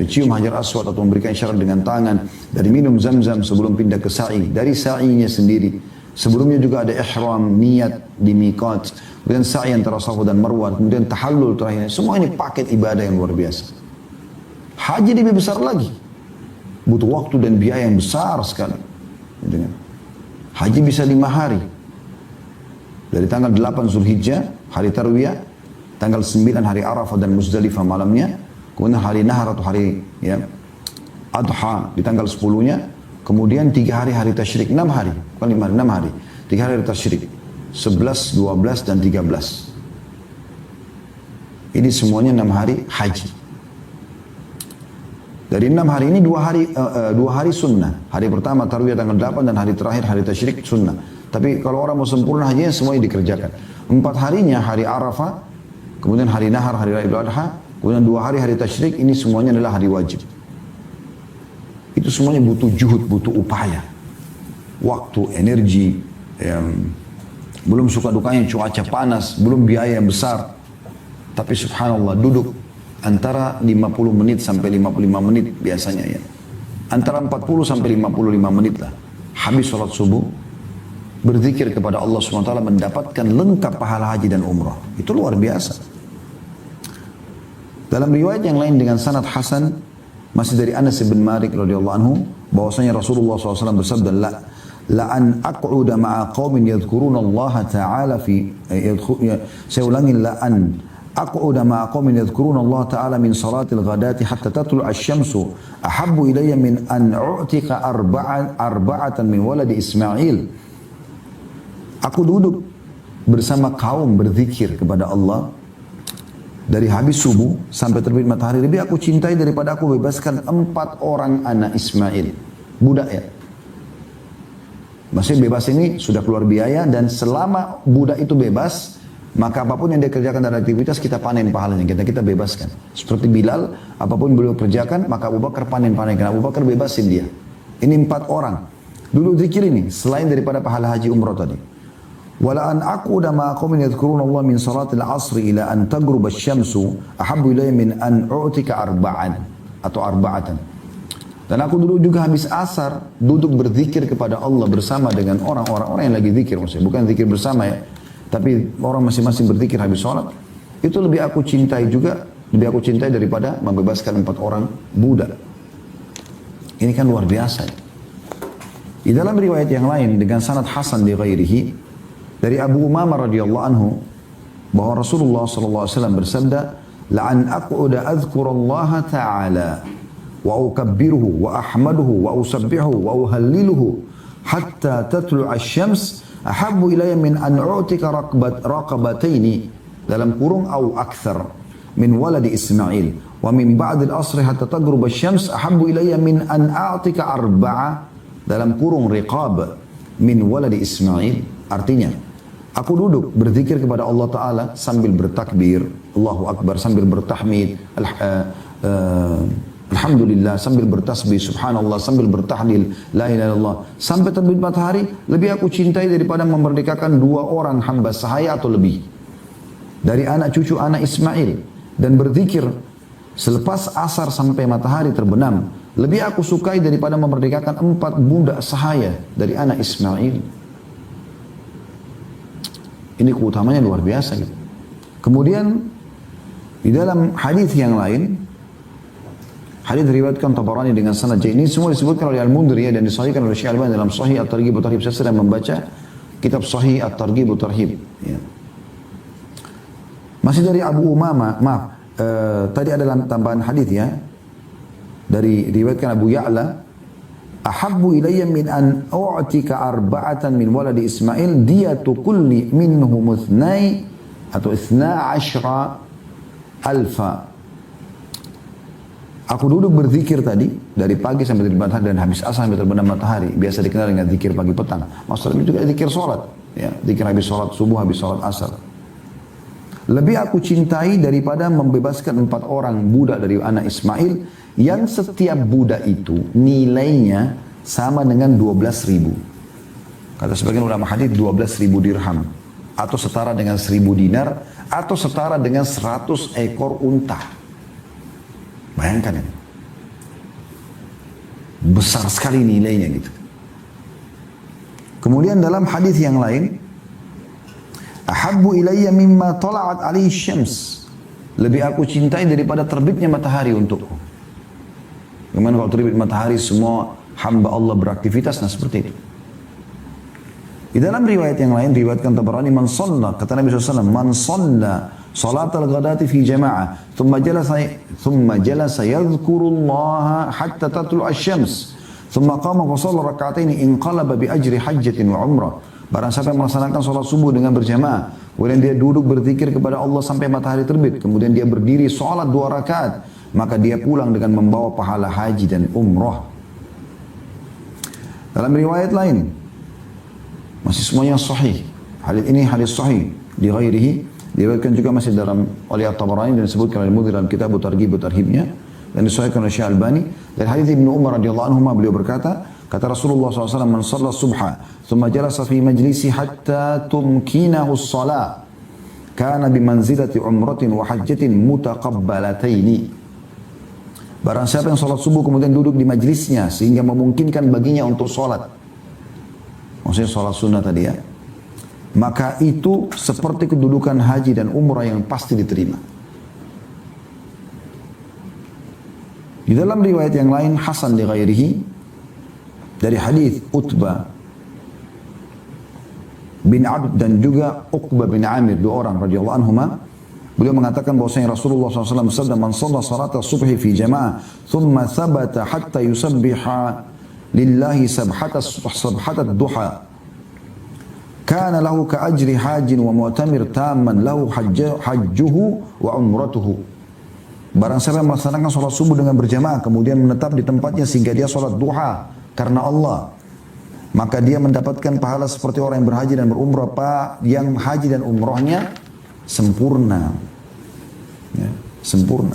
cium Hajar Aswad atau memberikan isyarat dengan tangan, dari minum zam-zam sebelum pindah ke sa'i, dari sa'inya sendiri, sebelumnya juga ada ihram, niat di miqat, kemudian sa'i antara Safa dan Marwah, kemudian tahallul terakhir. Semua ini paket ibadah yang luar biasa. Haji lebih besar lagi, butuh waktu dan biaya yang besar sekali. Haji bisa 5 hari. Dari tanggal 8 Zulhijjah, hari Tarwiyah, tanggal 9 hari Arafah dan Muzdalifah malamnya, kemudian hari Nahar atau hari ya, Adha di tanggal 10-nya, kemudian 3 hari hari Tasyrik, 6 hari, bukan 5 hari, 6 hari. 3 hari hari Tasyrik, 11, 12, dan 13. Ini semuanya 6 hari haji. Dari 6 hari ini 2 hari sunnah. Hari pertama Tarwiyah tanggal 8 dan hari terakhir hari Tasyrik sunnah. Tapi kalau orang mau sempurna hajinya semuanya dikerjakan. 4 harinya hari Arafah, kemudian hari Nahar, hari Raya Idul Adha, kemudian 2 hari hari Tasyrik, ini semuanya adalah hari wajib. Itu semuanya butuh juhud, butuh upaya. Waktu, energi, belum suka dukanya cuaca panas, belum biaya yang besar. Tapi subhanallah duduk antara 50 menit sampai 55 menit biasanya ya. Antara 40 sampai 55 menit lah. Habis sholat subuh, berzikir kepada Allah SWT, mendapatkan lengkap pahala haji dan umrah. Itu luar biasa. Dalam riwayat yang lain dengan sanad hasan, masih dari Anas bin Malik radhiyallahu anhu, bahwasanya Rasulullah SAW bersabda, la an aq'uda ma'a qaumin yadhkuruna Allah ta'ala fi saya ulangi, la an aq'uda ma'a qaumin yadhkuruna Allah ta'ala min salatil ghadati hatta tatlu'a asy-syamsu ahabbu ilayya min an u'tika arba'atan min waladi Ismail. Aku duduk bersama kaum berzikir kepada Allah dari habis subuh sampai terbit matahari, lebih aku cintai daripada aku bebaskan 4 orang anak Ismail, budak ya. Maksudnya bebas ini sudah keluar biaya, dan selama budak itu bebas, maka apapun yang dia kerjakan dari aktivitas kita panen pahalanya, kita bebaskan. Seperti Bilal, apapun beliau kerjakan maka Abu Bakar panen, karena Abu Bakar bebasin dia. Ini 4 orang dulu zikir ini selain daripada pahala haji umrah tadi. Wala an aquda ma qaumin yadhkuruna Allah min salatil asri ila an taghruba asy-syamsu ahabbu ilayya min an u'tika arba'atan. Dan aku dulu juga habis asar duduk berzikir kepada Allah bersama dengan orang yang lagi zikir, maksudnya bukan zikir bersama ya, tapi orang masing-masing berzikir habis sholat. Itu lebih aku cintai daripada membebaskan 4 orang budak. Ini kan luar biasa ya. Di dalam riwayat yang lain dengan sanad hasan li ghairihi, dari Abu Umamah radhiyallahu anhu, bahwa Rasulullah sallallahu alaihi wasallam bersabda, la an aq'uda adhkurallaha ta'ala wa ukabbiruhu wa ahmaduhu wa usabbihu wa uhalliluhu hatta tatlu'a asy-syams ahabbu ilayya min an u'tika raqabataini dalam kurung au akthar min waladi Ismail wa min ba'd al-asr hatta taghruba asy-syams ahabbu ilayya min an a'tika 4 dalam kurung riqab min waladi Ismail. Artinya, aku duduk berzikir kepada Allah Ta'ala sambil bertakbir, Allahu Akbar, sambil bertahmid, Alhamdulillah, sambil bertasbih, subhanallah, sambil bertahlil, la ilaha illallah, sampai terbit matahari, lebih aku cintai daripada memerdekakan 2 orang hamba sahaya atau lebih dari anak cucu anak Ismail. Dan berzikir selepas asar sampai matahari terbenam, lebih aku sukai daripada memerdekakan 4 budak sahaya dari anak Ismail. Ini keutamanya luar biasa gitu. Kemudian di dalam hadis yang lain, hadis diriwayatkan Tabarani dengan sanad jayyid, ini semua disebutkan oleh Al-Mundhiri dan disahihkan oleh Syekh Al-Albani dalam Sahih At-Targhib wa Tarhib. Saya sedang membaca kitab Sahih At-Targhib wa Tarhib. Ya. Masih dari Abu Umama, tadi ada tambahan hadis ya. Dari riwayatkan Abu Ya'la, ahabbu ilayya min an u'tika arba'atan min waladi Ismail diyatu kulli minhum ithnai atau 12 alfa. Aku duduk berzikir tadi dari pagi sampai terbit matahari dan habis asar sampai terbenam matahari. Biasa dikenal dengan zikir pagi petang. Maksudnya juga zikir sholat. Ya, zikir habis sholat subuh, habis sholat asar. Lebih aku cintai daripada membebaskan 4 orang budak dari anak Ismail yang setiap budak itu nilainya sama dengan 12.000. Kata sebagian ulama hadis 12.000 dirham atau setara dengan 1.000 dinar atau setara dengan 100 ekor unta. Bayangkan ini. Besar sekali nilainya gitu. Kemudian dalam hadis yang lain, ahabbu ilayya mimma tala'at alaihi syams. Lebih aku cintai daripada terbitnya matahari untukku. Bagaimana kalau terbit matahari semua hamba Allah beraktivitas, nah seperti itu. Di dalam riwayat yang lain, riwayatkan Tabarani, man shalla, kata Nabi SAW, man shalla salat al-ghadati fi jama'ah, thumma jalasa yadhkurullaha hatta tatlu' asy-syams, thumma qama fa shalla rak'ataini inqalaba bi ajri hajjatin wa umrah. Barang siapa yang melaksanakan salat subuh dengan berjamaah, kemudian dia duduk berzikir kepada Allah sampai matahari terbit, kemudian dia berdiri salat 2 rakaat, maka dia pulang dengan membawa pahala haji dan umrah. Dalam riwayat lain, masih semuanya sahih. Hadis ini hadis sahih di ghairihi, diriwayatkan juga masih dalam oleh At-Tabarani dan disebutkan oleh Mundhir dalam kitab Targhib wa Tarhibnya dan disahihkan oleh Syekh Al-Albani. Dari hadis Ibnu Umar radhiyallahu anhu, beliau berkata, kata Rasulullah SAW, man shalla subha thumma jalasa fi majlisi hatta tumkinahu as-salah kana bimanzilati umratin wa hajjatin mutaqabbalataini. Barang siapa yang sholat subuh kemudian duduk di majlisnya sehingga memungkinkan baginya untuk sholat, maksudnya sholat sunnah tadi ya, maka itu seperti kedudukan haji dan umrah yang pasti diterima. Di dalam riwayat yang lain, Hasan li ghairihi, dari hadis Utbah bin Abd dan juga Uqbah bin Amir, 2 orang radhiyallahu anhuma, beliau mengatakan bahwasanya Rasulullah SAW bersabda, man shalla salat subhi fi jama'ah thumma thabata hatta yusabbiha lillahi sabhatat duha kana lahu ka ajri hajin wa mu'tamir tamman lahu hajjuhu wa umratuhu. Barang siapa yang melaksanakan salat subuh dengan berjamaah kemudian menetap di tempatnya sehingga dia salat duha karena Allah, maka dia mendapatkan pahala seperti orang yang berhaji dan berumrah, yang haji dan umrahnya sempurna, ya, sempurna.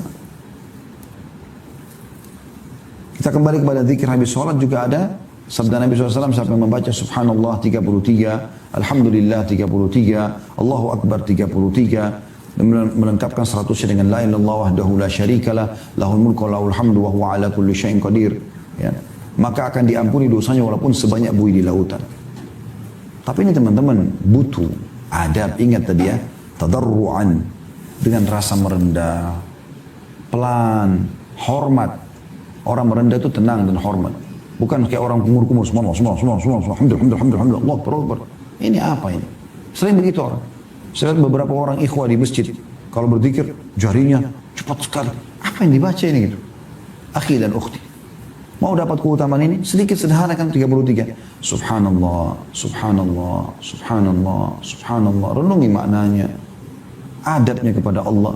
Kita kembali kepada zikir habis sholat, juga ada sabda Nabi SAW sampai membaca subhanallah 33, alhamdulillah 33, Allahu Akbar 33, dan melengkapkan 100-nya dengan la ilaha illallah wahdahu la syarikalah, lahul mulku wa lahul hamdu wa huwa ala kulli syai'in qadir, ya. Maka akan diampuni dosanya walaupun sebanyak buih di lautan. Tapi ini teman-teman butuh adab, ingat tadi ya, tadarruan, dengan rasa merendah, pelan, hormat. Orang merendah itu tenang dan hormat. Bukan kayak orang kumur-kumur, semua, alhamdulillah, Allah Akbar. Ini apa ini? Sering begitu orang. Saya lihat beberapa orang ikhwah di masjid, kalau berzikir, jarinya cepat sekali. Apa yang dibaca ini gitu? Akhi dan ukhti, mau dapat keutamaan ini? Sedikit sederhana kan 33. Subhanallah, subhanallah, subhanallah, subhanallah. Renungi maknanya. Adabnya kepada Allah.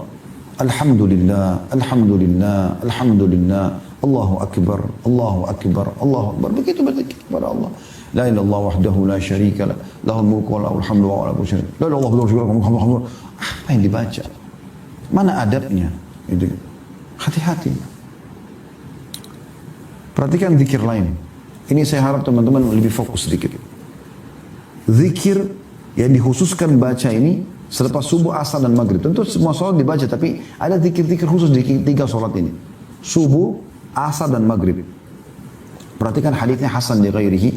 Alhamdulillah, alhamdulillah, alhamdulillah. Allahu Akbar, Allahu Akbar, Allahu Akbar. Begitu berzikir kepada Allah. La ilaha illallah wahdahu la syarika lah, lahul mulku wa lahul hamdu wa ala kulli syai'in. La ilaha illallah wahdahu la syarika lah. Apa yang dibaca? Mana adabnya? Itu. Hati-hati. Perhatikan zikir lain. Ini saya harap teman-teman lebih fokus sedikit. Zikir yang dikhususkan baca ini selepas subuh, asar dan maghrib. Tentu semua sholat dibaca, tapi ada zikir-zikir khusus di 3 sholat ini. Subuh, asar dan maghrib. Perhatikan hadisnya Hasan di ghairihi.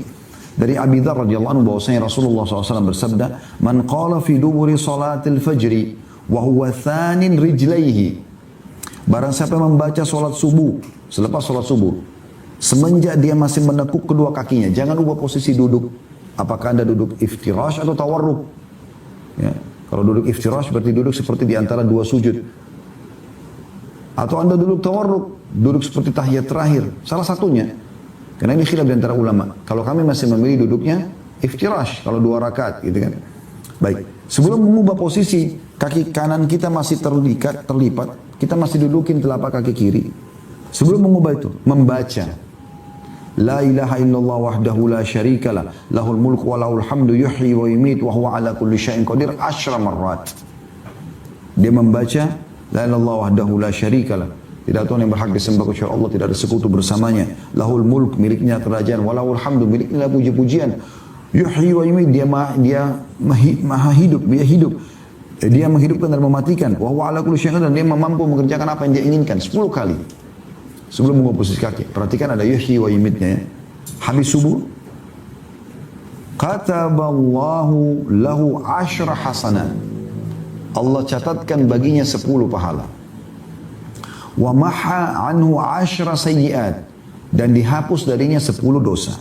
Dari Abi Dzar radhiyallahu anhu bahwasanya Rasulullah SAW bersabda, "Man qala fi duburi salatil fajri wa huwa thanin rijlaihi." Barang siapa yang membaca sholat subuh, selepas sholat subuh, semenjak dia masih menekuk kedua kakinya, jangan ubah posisi duduk. Apakah anda duduk iftirash atau tawarruk? Ya. Kalau duduk iftirash berarti duduk seperti di antara 2 sujud. Atau anda duduk tawarruk, duduk seperti tahiyat terakhir. Salah satunya. Karena ini khilaf di antara ulama. Kalau kami masih memilih duduknya iftirash, kalau 2 rakaat gitu kan. Baik. Sebelum mengubah posisi, kaki kanan kita masih terlipat, kita masih dudukin telapak kaki kiri. Sebelum mengubah itu, membaca La ilaha illallah wahdahu la syarika lah, lahul mulku wa lahul hamdu yuhyi wa yumiit wa huwa ala kulli syai'in qadir 10 marrat. Dia membaca La ilaha illallah wahdahu la syarika lah, tidak Tuhan yang berhak disembah kecuali Allah, tidak ada sekutu bersamanya. Lahul mulk, miliknya kerajaan, wa lahul hamdu, miliknya puji-pujian. Yuhyi wa yumiit, dia maha hidup, dia hidup. Dia menghidupkan dan mematikan. Wa huwa ala kulli syai'in, dan dia mampu mengerjakan apa yang dia inginkan 10 kali. Sebelum mengubah posisi kaki. Perhatikan ada yuhyi wa yumitnya ya. Habis subuh. Kataballahu lahu 10 hasanat. Allah catatkan baginya 10 pahala. Wa maha anhu 10 sayyiat. Dan dihapus darinya 10 dosa.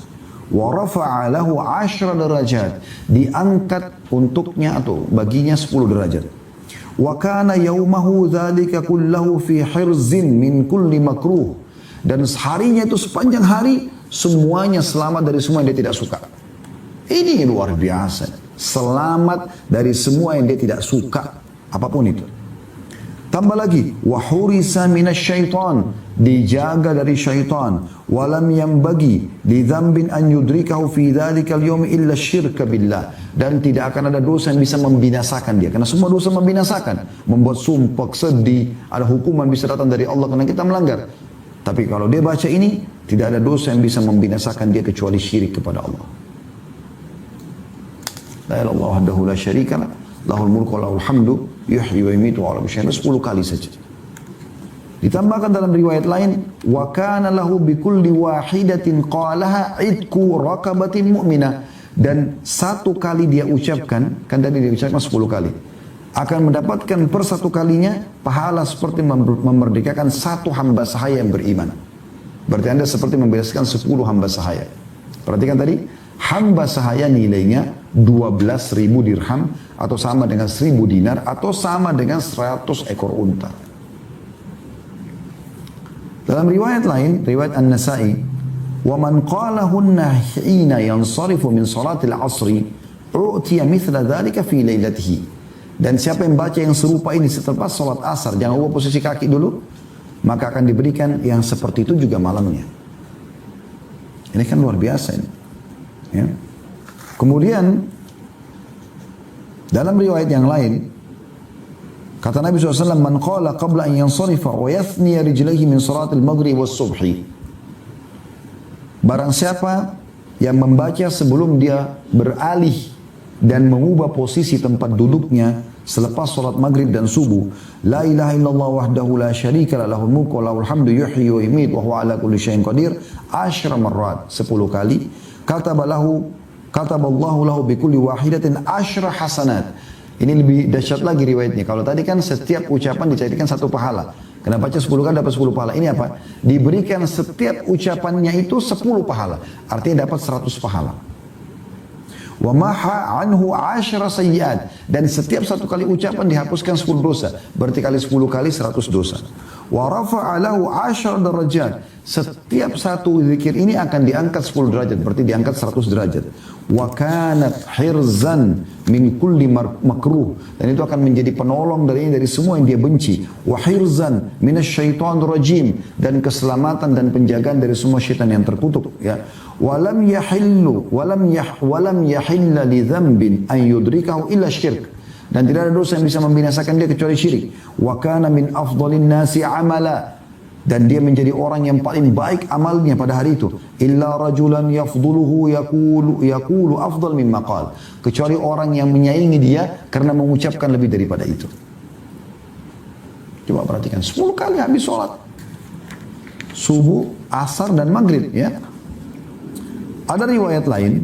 Wa rafa'a lahu 10 derajat. Diangkat untuknya atau baginya 10 derajat. Wa kana yaumahu dzalika kullahu fi hirzin min kulli makruh, dan harinya itu sepanjang hari semuanya selamat dari semua yang dia tidak suka. Ini luar biasa, selamat dari semua yang dia tidak suka apapun itu. Tambah lagi, wa hurisa minasyaitan, dijaga dari syaitan. Walam yambagi li dzambin an yudrikahu fi dzalikal yawm illa syirka billah, dan tidak akan ada dosa yang bisa membinasakan dia, karena semua dosa membinasakan, membuat sumpah, sedih, ada hukuman bisa datang dari Allah karena kita melanggar. Tapi kalau dia baca ini, tidak ada dosa yang bisa membinasakan dia kecuali syirik kepada Allah. La ilaha illallah wahdahu la syarika lah, lahul mulku wa lahul hamdu yuhyi wa yumiitu wa ala kulli syai'in, 10 kali saja. Ditambahkan dalam riwayat lain, wa kana lahu bi kulli wahidatin qalaha idku raqabatin mu'minah, dan 1 kali dia ucapkan, kan tadi dia ucapkan 10 kali, akan mendapatkan per 1 kalinya pahala seperti memerdekakan 1 hamba sahaya yang beriman. Berarti anda seperti membebaskan 10 hamba sahaya. Perhatikan tadi, hamba sahaya nilainya 12.000 dirham, atau sama dengan 1.000 dinar, atau sama dengan 100 ekor unta. Dalam riwayat lain, riwayat An-Nasa'i, wa man qalahunna hina yansarifu min salatil asri u'tiya mithla dhalika fi lailatihi. Dan siapa yang baca yang serupa ini setelah salat asar, jangan ubah posisi kaki dulu, maka akan diberikan yang seperti itu juga malamnya. Ini kan luar biasa ini. Ya. Kemudian dalam riwayat yang lain, kata Nabi SAW, man qala qabla an yansarifa wa yathniya rijlaihi min salatil maghrib was subhi. Barang siapa yang membaca sebelum dia beralih dan mengubah posisi tempat duduknya selepas salat maghrib dan subuh, la ilaha illallah wahdahu la syarika lah, lahul mulku wa lahul hamdu yuhyi wa yumiit wa huwa ala kulli syai'in qadir 10 marrat, 10 kali. Kataballahu lahu bi kulli wahidatin 10 hasanat. Ini lebih dahsyat lagi riwayatnya. Kalau tadi kan setiap ucapan dijadikan 1 pahala. Kena baca 10 kali dapat 10 pahala. Ini apa? Diberikan setiap ucapannya itu 10 pahala. Artinya dapat 100 pahala. Wa maha anhu 10 sayyiat, dan setiap 1 kali ucapan dihapuskan 10 dosa. Berarti kali 10 kali 100 dosa. Wa rafa'a lahu 10 darajat. Setiap satu zikir ini akan diangkat 10 derajat, berarti diangkat 100 derajat. Wa kanat hirzan min kulli makruh, dan itu akan menjadi penolong dari semua yang dia benci. Wa hirzan minasyaitonir rajim, dan keselamatan dan penjagaan dari semua syaitan yang terkutuk, ya. Walam yahilla li dzambin an yudrikahu illa syirk, dan tidak ada dosa yang bisa membinasakan dia kecuali syirik. Wa kana min afdhalin nasi amala, dan dia menjadi orang yang paling baik amalnya pada hari itu. Illa rajulan yafduluhu yaqulu afdal mimma qala, kecuali orang yang menyaingi dia karena mengucapkan lebih daripada itu. Coba perhatikan, 10 kali habis sholat subuh, asar dan maghrib, ya. Ada riwayat lain,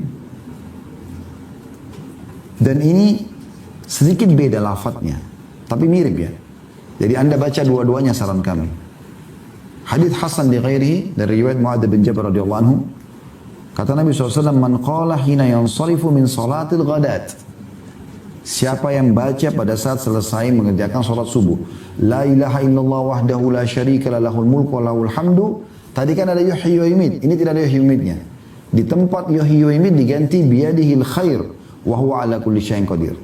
dan ini sedikit beda lafadznya, tapi mirip, ya. Jadi Anda baca dua-duanya, saran kami. Hadits Hasan di ghairihi dari riwayat Mu'adz bin Jabal radhiyallahu anhu, kata Nabi SAW, man qala hina yansarifu min salatil ghadat, siapa yang baca pada saat selesai mengerjakan salat subuh, la ilaha illallah wahdahu la syarika lahul mulku wa lahul hamdu. Tadi kan ada yuhyi wa yumiit, ini tidak ada yuhyi wa yumiitnya. Di tempat yuhyi wa yumiit diganti biyadihil khair wa huwa ala kulli syai'in qadir.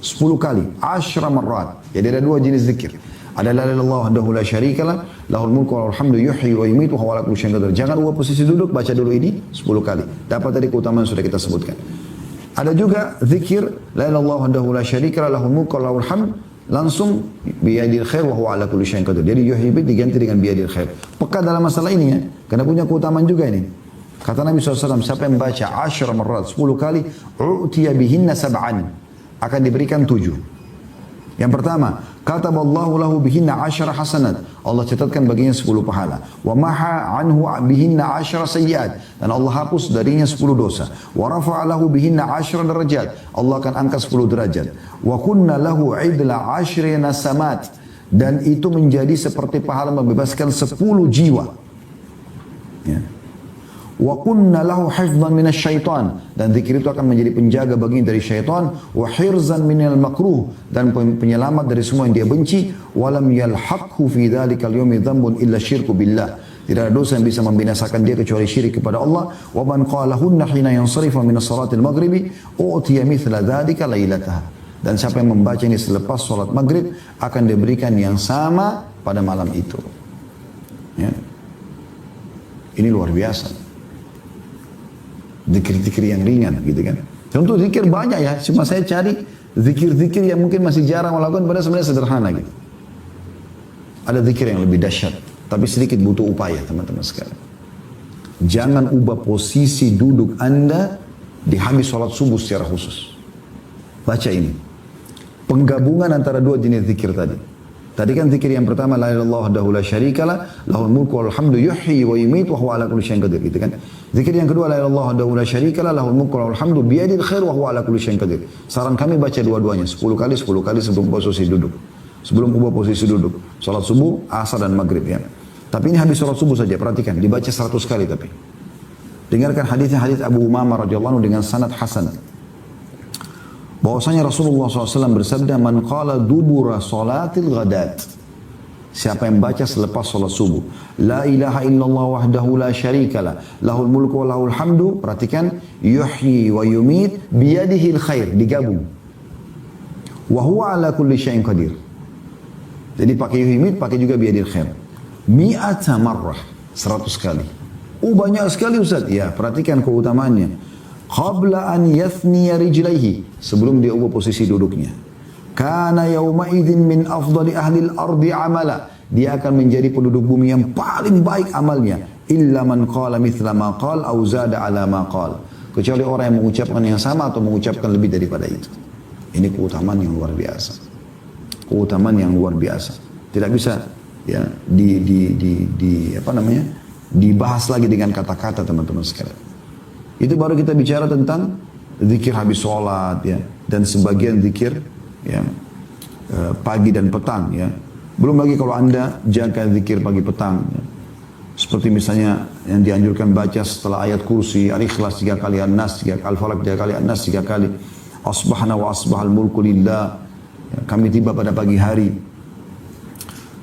10 kali, 10 marrat. Jadi ada 2 jenis zikir. Ada la ilaha illallah wahdahu la syarika lahul mulku wa lahul hamdu yuhyi wa yumiit wa huwa ala kulli syai'in qadir. Jangan ubah posisi duduk, baca dulu ini 10 kali. Dapat dari keutamaan sudah kita sebutkan. Ada juga zikir la ilaha illallah wahdahu la syarika lahul mulku wa lahul hamdu, langsung biyadil khair wa huwa ala kulli syai'in qadir. Jadi yuhyi diganti dengan biyadil khair. Peka dalam masalah ini, ya, karena punya keutamaan juga ini. Kata Nabi SAW, siapa yang baca 10 marrat 10 kali, u'tiya bihinna sab'an, akan diberikan 7. Yang pertama, kataballahu lahu bihinna 10 hasanat, Allah catatkan baginya 10 pahala. Wa maha anhu bihinna 10 sayyiat, dan Allah hapus darinya 10 dosa. Wa rafa'a lahu bihinna 10 darajat, Allah akan angkat 10 derajat. Wa kunna lahu idla 10 nasamat, dan itu menjadi seperti pahala membebaskan 10 jiwa, ya. Wa kunna lahu hifdhan minasyaitan, dan zikir itu akan menjadi penjaga baginya dari syaitan. Wa hirzan minal makruh, dan penyelamat dari semua yang dia benci. Walam yalhaqhu fi dhalikal yawmi dhanbun illa syirku billah, tidak ada dosa yang bisa membinasakan dia kecuali syirik kepada Allah. Wa man qalahunna hina yansarifa min salatil maghribi u'tiya mithla dhalika lailataha, dan siapa yang membaca ini selepas salat maghrib akan diberikan yang sama pada malam itu, ya. Ini luar biasa. Zikir-zikir yang ringan, gitu kan. Contoh zikir banyak, ya. Cuma saya cari zikir-zikir yang mungkin masih jarang melakukan, padahal sebenarnya sederhana, gitu. Ada zikir yang lebih dahsyat, tapi sedikit butuh upaya, teman-teman sekalian. Jangan ubah posisi duduk Anda di habis sholat subuh secara khusus. Baca ini. Penggabungan antara 2 jenis zikir tadi. Tadi kan zikir yang pertama, la ilaha illallah wahdahu la syarika lah, lahul mulku wal hamdu yuhyi wa yumiit wa huwa ala kulli syai'in qadir, gitu kan. Zikir yang kedua, la ilaha illallah wahdahu la syarika lah, lahul mulku wal hamdu biyadil khair wa huwa ala kulli syai'in qadir. Saran kami baca dua-duanya 10 kali sebelum posisi duduk. Sebelum ubah posisi duduk. Salat subuh, asar dan maghrib, ya. Tapi ini habis salat subuh saja, perhatikan, dibaca 100 kali tapi. Dengarkan hadisnya, hadis Abu Umamah radhiyallahu anhu dengan sanad hasan. Bahwasanya Rasulullah SAW bersabda, man qala dubura salatil ghadat, siapa yang baca selepas salat subuh, la ilaha illallah wahdahu la syarikalah, lahul mulku wa lahul hamdu, perhatikan, yuhyi wa yumiit biyadihil khair, digabung, wa huwa ala kulli syai'in qadir. Jadi pakai yuhyi yumiit, pakai juga biyadihil khair. Mi'ata marrah, 100 kali. Banyak sekali Ustaz. Ya, perhatikan keutamaannya. Qabla an yathniya rijlaihi, sebelum dia ubah posisi duduknya. Kana yawma idzin min afdali ahli al-ardi amala, dia akan menjadi penduduk bumi yang paling baik amalnya. Illa man qala mithla ma qala aw zada ala ma qala, kecuali orang yang mengucapkan yang sama atau mengucapkan lebih daripada itu. Ini keutamaan yang luar biasa. Keutamaan yang luar biasa. Tidak bisa, ya, dibahas lagi dengan kata-kata, teman-teman sekalian. Itu baru kita bicara tentang zikir habis sholat, ya, dan sebagian zikir, ya, pagi dan petang, ya. Belum lagi kalau Anda jaga zikir pagi petang, ya. Seperti misalnya yang dianjurkan baca setelah ayat kursi, Al-Ikhlas 3 kali, An-Nas 3 kali, Al-Falaq 3 kali, An-Nas 3 kali. Asbahna wa asbahal mulku lillah, ya, kami tiba pada pagi hari.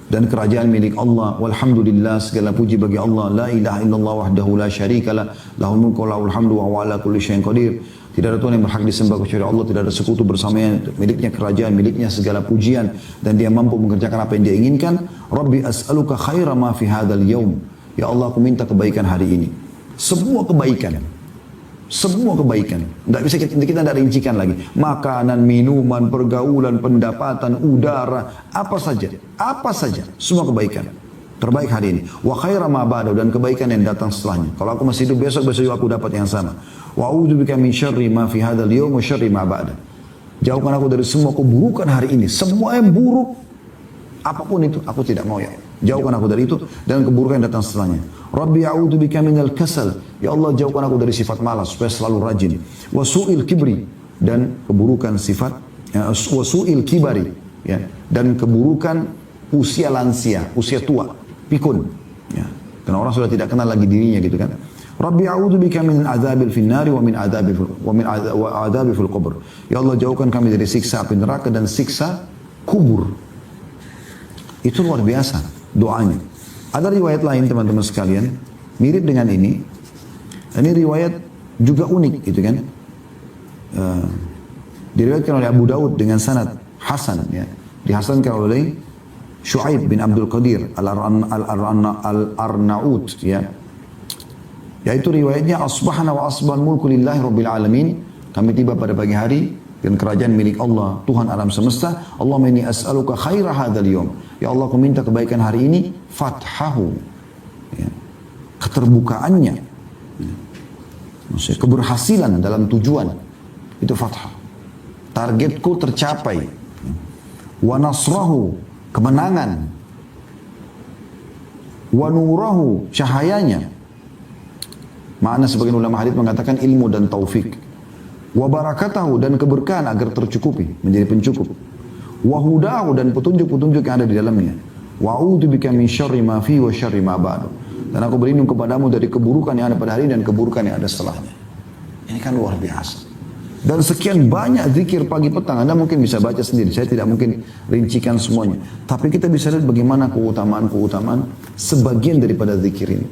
dan kerajaan milik Allah. Walhamdulillah, segala puji bagi Allah. La ilaha illallah wahdahu la syarikalah, lahul mulku wa lahul hamdu wa huwa ala kulli syai'in qadir. Tidak ada Tuhan yang berhak disembah kecuali Allah, tidak ada sekutu bersamanya, miliknya kerajaan, miliknya segala pujian, dan dia mampu mengerjakan apa yang dia inginkan. Rabbi as'aluka khaira ma fi hadzal yaum. Ya Allah, aku minta kebaikan hari ini. Semua kebaikan. Semua kebaikan. Tidak bisa kita tidak rincikan lagi. Makanan, minuman, pergaulan, pendapatan, udara, apa saja. Apa saja. Semua kebaikan. Terbaik hari ini. Wa khaira ma ba'da, dan kebaikan yang datang setelahnya. Kalau aku masih hidup besok juga aku dapat yang sama. Wa a'udzubika min syarri ma fi hadzal yawm wa syarri ma ba'da. Jauhkan aku dari semua keburukan hari ini. Semua yang buruk, apapun itu, aku tidak mau ya. Jauhkan aku dari itu dan keburukan yang datang setelahnya. Rabbi a'udzubika minal kasal. Ya Allah, jauhkan aku dari sifat malas supaya selalu rajin. Wa su'il kibri, dan keburukan sifat wa su'il kibari, ya, dan keburukan usia lansia, usia tua, pikun. Ya. Karena orang sudah tidak kenal lagi dirinya gitu kan. Rabbi a'udzubika min adzabil finnari wa min adzabi fil qabr. Ya Allah, jauhkan kami dari siksa api neraka dan siksa kubur. Itu luar biasa doanya. Ada riwayat lain teman-teman sekalian, mirip dengan ini. Ini riwayat juga unik gitu kan. Diriwayatkan oleh Abu Daud dengan sanad hasan, ya. Dihasankan oleh Shu'aib bin Abdul Qadir al-Arnaut, ya. Yaitu riwayatnya, asbahna wa asbahal mulku lillahi rabbil alamin. Kami tiba pada pagi hari dan kerajaan milik Allah, Tuhan alam semesta. Allahumma inni as'aluka khaira hadzal yawm. Ya Allah, aku minta kebaikan hari ini, fathahu, ya, keterbukaannya, ya. Maksudnya keberhasilan dalam tujuan, itu fathah. Targetku tercapai. Wa nasrahu, kemenangan. Wa nurahu, cahayanya. Makna sebagian ulama hadis mengatakan ilmu dan taufik. Wa barakatahu, dan keberkahan agar tercukupi, menjadi pencukup. Wa hudahu, dan petunjuk-petunjuk yang ada di dalamnya. Wa a'udzubika min syarri ma fi wa syarri ma ba'du. Dan aku berlindung kepadamu dari keburukan yang ada pada hari dan keburukan yang ada setelahnya. Ini kan luar biasa. Dan sekian banyak zikir pagi petang, Anda mungkin bisa baca sendiri. Saya tidak mungkin rincikan semuanya. Tapi kita bisa lihat bagaimana keutamaan-keutamaan sebagian daripada zikir ini.